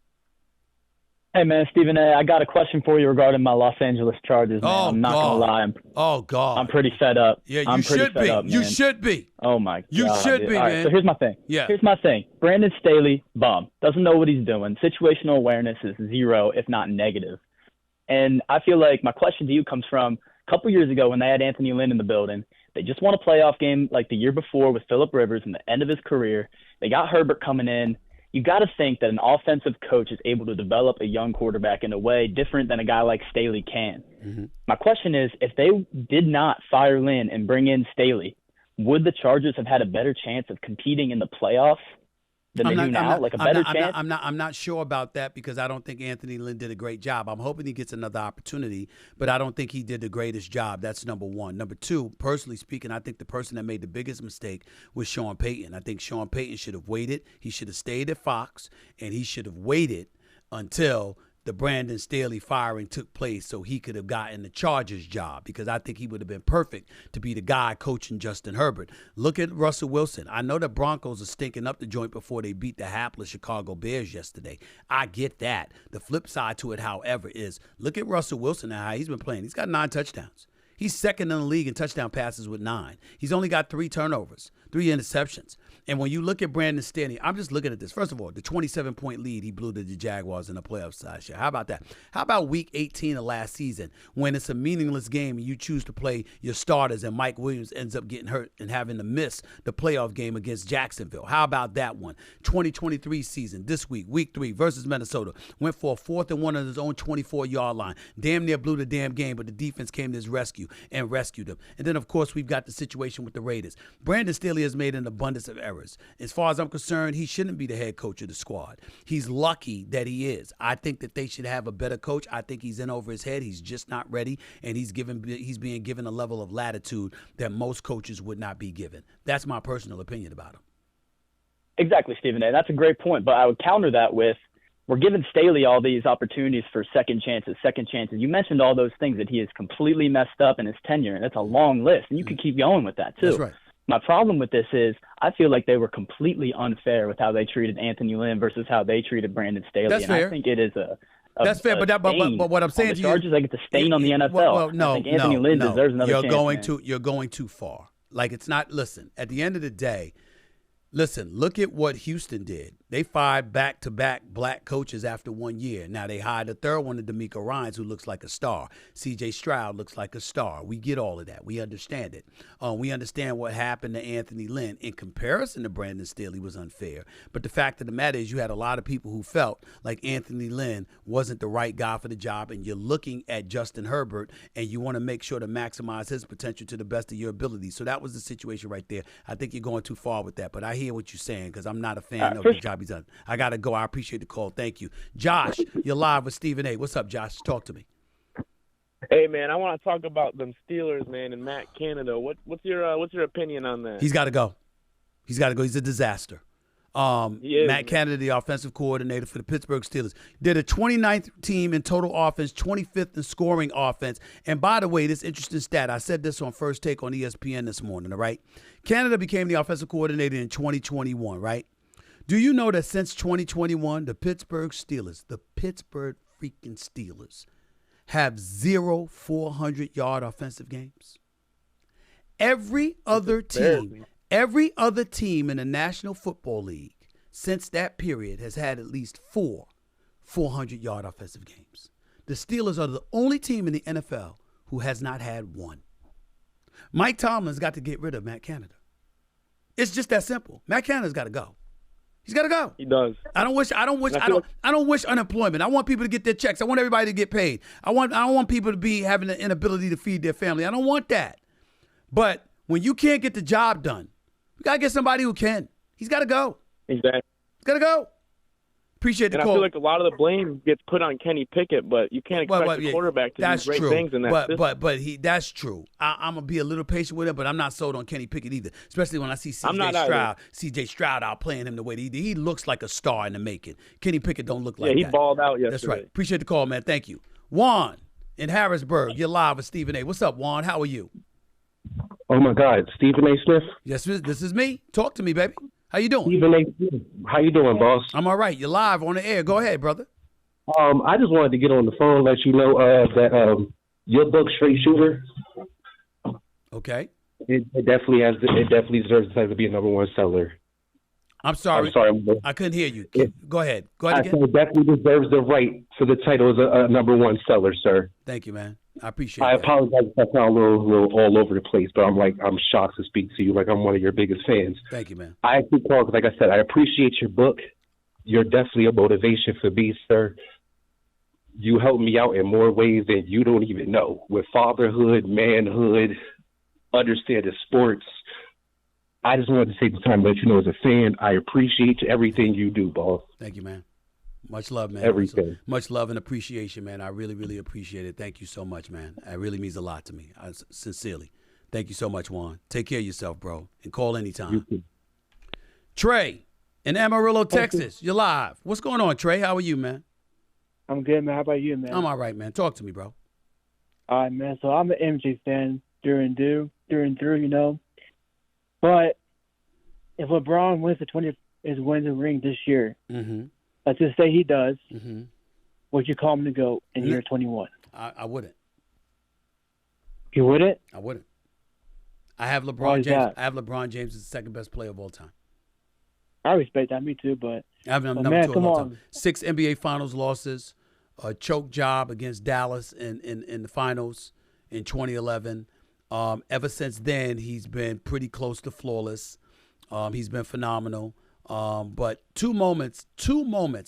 Hey, man, Stephen A., I got a question for you regarding my Los Angeles Chargers, man. Oh, I'm not God. going to lie. I'm pretty fed up. Yeah, I'm pretty fed up, You man. should be. Oh, my God. You should dude. be, All right, man. so here's my thing. Yeah. Here's my thing. Brandon Staley, bum. Doesn't know what he's doing. Situational awareness is zero, if not negative. And I feel like my question to you comes from a couple years ago when they had Anthony Lynn in the building. They just won a playoff game like the year before with Phillip Rivers in the end of his career. They got Herbert coming in. You got to think that an offensive coach is able to develop a young quarterback in a way different than a guy like Staley can. Mm-hmm. My question is, if they did not fire Lynn and bring in Staley, would the Chargers have had a better chance of competing in the playoffs than they do now? Like a better chance? I'm not sure about that because I don't think Anthony Lynn did a great job. I'm hoping he gets another opportunity, but I don't think he did the greatest job. That's number one. Number two, personally speaking, I think the person that made the biggest mistake was Sean Payton. I think Sean Payton should have waited. He should have stayed at Fox, and he should have waited until the Brandon Staley firing took place so he could have gotten the Chargers job, because I think he would have been perfect to be the guy coaching Justin Herbert. Look at Russell Wilson. I know the Broncos are stinking up the joint before they beat the hapless Chicago Bears yesterday. I get that. The flip side to it, however, is look at Russell Wilson and how he's been playing. He's got 9 touchdowns. He's second in the league in touchdown passes with 9. He's only got 3 turnovers, 3 interceptions. And when you look at Brandon Staley, I'm just looking at this. First of all, the 27-point lead he blew to the Jaguars in the playoffs last year. How about that? How about week 18 of last season when it's a meaningless game and you choose to play your starters and Mike Williams ends up getting hurt and having to miss the playoff game against Jacksonville? How about that one? 2023 season, this week, week 3 versus Minnesota. Went for a 4th and 1 on his own 24-yard line. Damn near blew the damn game, but the defense came to his rescue and rescued him. And then, of course, we've got the situation with the Raiders. Brandon Staley has made an abundance of errors. As far as I'm concerned, he shouldn't be the head coach of the squad. He's lucky that he is. I think that they should have a better coach. I think he's in over his head. He's just not ready, and he's being given a level of latitude that most coaches would not be given. That's my personal opinion about him. Exactly, Stephen A. That's a great point, but I would counter that with we're giving Staley all these opportunities for second chances. You mentioned all those things that he has completely messed up in his tenure, and it's a long list, and you could keep going with that too. That's right. My problem with this is I feel like they were completely unfair with how they treated Anthony Lynn versus how they treated Brandon Staley. That's fair. I think it is that's fair, but what I'm saying on the to charges, you, like it's a stain on the NFL. Well, no, I think Anthony Lynn deserves another chance. You're going too far. Like, it's not. Listen, at the end of the day, look at what Houston did. They fired back-to-back black coaches after 1 year. Now they hired a third one, D'Amico Ryans, who looks like a star. C.J. Stroud looks like a star. We get all of that. We understand it. We understand what happened to Anthony Lynn. In comparison to Brandon Staley was unfair. But the fact of the matter is you had a lot of people who felt like Anthony Lynn wasn't the right guy for the job, and you're looking at Justin Herbert, and you want to make sure to maximize his potential to the best of your ability. So that was the situation right there. I think you're going too far with that, but I hear what you're saying because I'm not a fan of the job he's done. I got to go. I appreciate the call. Thank you. Josh, you're live with Stephen A. What's up, Josh? Talk to me. Hey, man, I want to talk about them Steelers, man, and Matt Canada. What's your opinion on that? He's got to go. He's a disaster. Matt Canada, the offensive coordinator for the Pittsburgh Steelers, did a 29th team in total offense, 25th in scoring offense. And by the way, this interesting stat, I said this on First Take on ESPN this morning, all right? Canada became the offensive coordinator in 2021, right? Do you know that since 2021, the Pittsburgh freaking Steelers have 0 400-yard offensive games? Every other team in the National Football League since that period has had at least 4 400-yard offensive games. The Steelers are the only team in the NFL who has not had one. Mike Tomlin's got to get rid of Matt Canada. It's just that simple. Matt Canada's got to go. He's got to go. He does. I don't wish unemployment. I want people to get their checks. I want everybody to get paid. I don't want people to be having the inability to feed their family. I don't want that. But when you can't get the job done, you got to get somebody who can. He's got to go. Exactly. He's got to go. Appreciate the call. I feel like a lot of the blame gets put on Kenny Pickett, but you can't expect the quarterback to do great things in that system. But that's true. I'm going to be a little patient with him, but I'm not sold on Kenny Pickett either, especially when I see C.J. Stroud out playing him the way he did. He looks like a star in the making. Kenny Pickett don't look like that. Yeah, he balled out yesterday. That's right. Appreciate the call, man. Thank you. Juan in Harrisburg, you're live with Stephen A. What's up, Juan? How are you? Oh, my God. Stephen A. Smith? Yes, this is me. Talk to me, baby. How you doing? Stephen A. Smith. How you doing, boss? I'm all right. You're live on the air. Go ahead, brother. I just wanted to get on the phone and let you know that your book, Straight Shooter. Okay. It definitely deserves to be a number one seller. I'm sorry. I couldn't hear you. Go ahead. Go ahead again. I said it definitely deserves the right for the title as a number one seller, sir. Thank you, man. I appreciate it. I apologize if I sound a little all over the place, but I'm shocked to speak to you. Like, I'm one of your biggest fans. Thank you, man. I actually called because, like I said, I appreciate your book. You're definitely a motivation for me, sir. You help me out in more ways than you don't even know. With fatherhood, manhood, understanding sports. I just wanted to take the time to let you know, as a fan, I appreciate everything you do, boss. Thank you, man. Much love, man. Everything. Much love and appreciation, man. I really, really appreciate it. Thank you so much, man. It really means a lot to me. Sincerely. Thank you so much, Juan. Take care of yourself, bro, and call anytime. Trey in Amarillo, Texas. You're live. What's going on, Trey? How are you, man? I'm good, man. How about you, man? I'm all right, man. Talk to me, bro. All right, man. So I'm an MJ fan through and through, you know. But if LeBron wins the ring this year, let's just say he does, would you call him to go in year 21? I wouldn't. You wouldn't? I wouldn't. I have LeBron Why is James. that? I have LeBron James as the second best player of all time. I respect that. Me too, but I have him But number man, 2 of come all on. time. 6 NBA Finals losses, a choke job against Dallas in the finals in 2011. Ever since then, he's been pretty close to flawless. He's been phenomenal. But two moments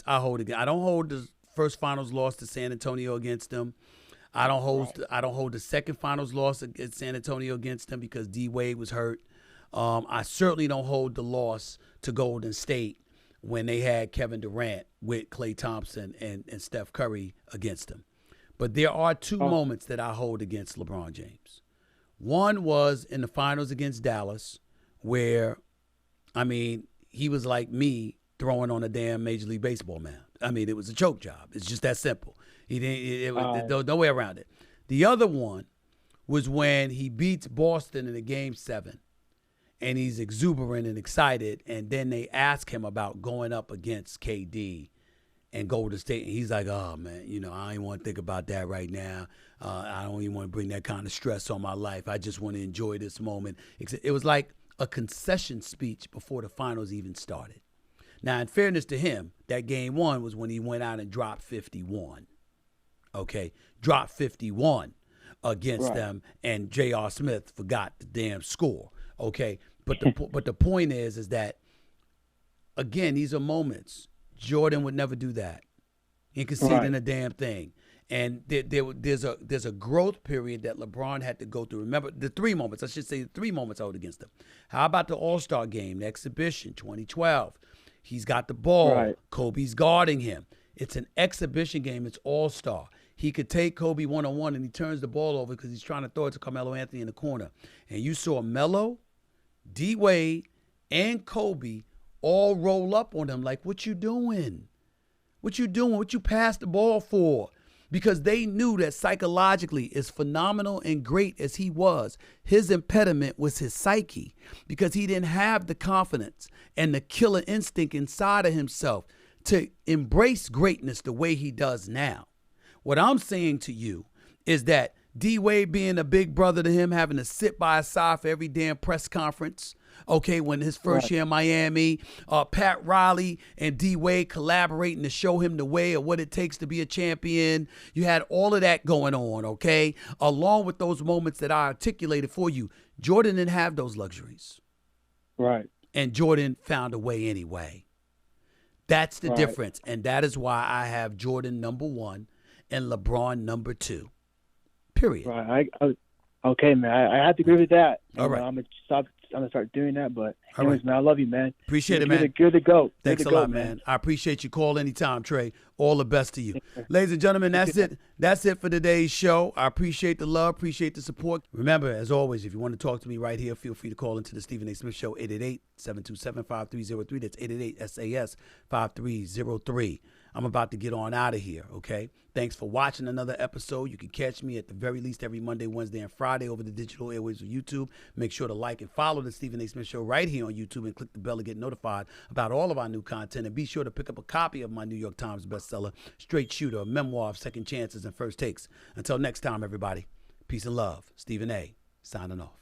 I hold again. I don't hold the first finals loss to San Antonio against him. I don't hold the second finals loss against San Antonio against him because D Wade was hurt. I certainly don't hold the loss to Golden State when they had Kevin Durant with Klay Thompson and Steph Curry against him. But there are two moments that I hold against LeBron James. One was in the finals against Dallas where, I mean, he was like me throwing on a damn Major League Baseball mound. I mean, it was a choke job. It's just that simple. He didn't. There was no way around it. The other one was when he beats Boston in a Game 7, and he's exuberant and excited, and then they ask him about going up against KD and Golden State, and he's like, "Oh man, I ain't want to think about that right now. I don't even want to bring that kind of stress on my life. I just want to enjoy this moment." It was like a concession speech before the finals even started. Now, in fairness to him, that Game 1 was when he went out and dropped 51. Okay, dropped 51 against them, and J.R. Smith forgot the damn score. Okay, but the point is that, again, these are moments. Jordan would never do that. He conceding a damn thing. And there's a growth period that LeBron had to go through. Remember, the 3 moments, I should say the 3 moments out against him. How about the All-Star game, the exhibition, 2012? He's got the ball. Right. Kobe's guarding him. It's an exhibition game. It's All-Star. He could take Kobe one-on-one, and he turns the ball over because he's trying to throw it to Carmelo Anthony in the corner. And you saw Melo, D-Wade, and Kobe all roll up on him like, what you doing? What you doing? What you pass the ball for? Because they knew that psychologically, as phenomenal and great as he was, his impediment was his psyche, because he didn't have the confidence and the killer instinct inside of himself to embrace greatness the way he does now. What I'm saying to you is that D-Wade being a big brother to him, having to sit by his side for every damn press conference, okay, when his first year in Miami, Pat Riley and D-Wade collaborating to show him the way of what it takes to be a champion. You had all of that going on, okay, along with those moments that I articulated for you. Jordan didn't have those luxuries. Right. And Jordan found a way anyway. That's the difference, and that is why I have Jordan number 1 and LeBron number 2. Period. Right. Okay, man. I have to agree with that. All right. I'm gonna start doing that. But anyways, man, I love you, man. Appreciate it, man. You're the GOAT. Thanks a lot, man. I appreciate you. Call anytime, Trey. All the best to you. Ladies and gentlemen, that's it. That's it for today's show. I appreciate the love, appreciate the support. Remember, as always, if you want to talk to me right here, feel free to call into the Stephen A. Smith Show, 888-727-5303. That's 888-SAS-5303. I'm about to get on out of here, okay? Thanks for watching another episode. You can catch me at the very least every Monday, Wednesday, and Friday over the digital airwaves of YouTube. Make sure to like and follow the Stephen A. Smith Show right here on YouTube and click the bell to get notified about all of our new content. And be sure to pick up a copy of my New York Times bestseller, Straight Shooter, a memoir of second chances and first takes. Until next time, everybody, peace and love. Stephen A. signing off.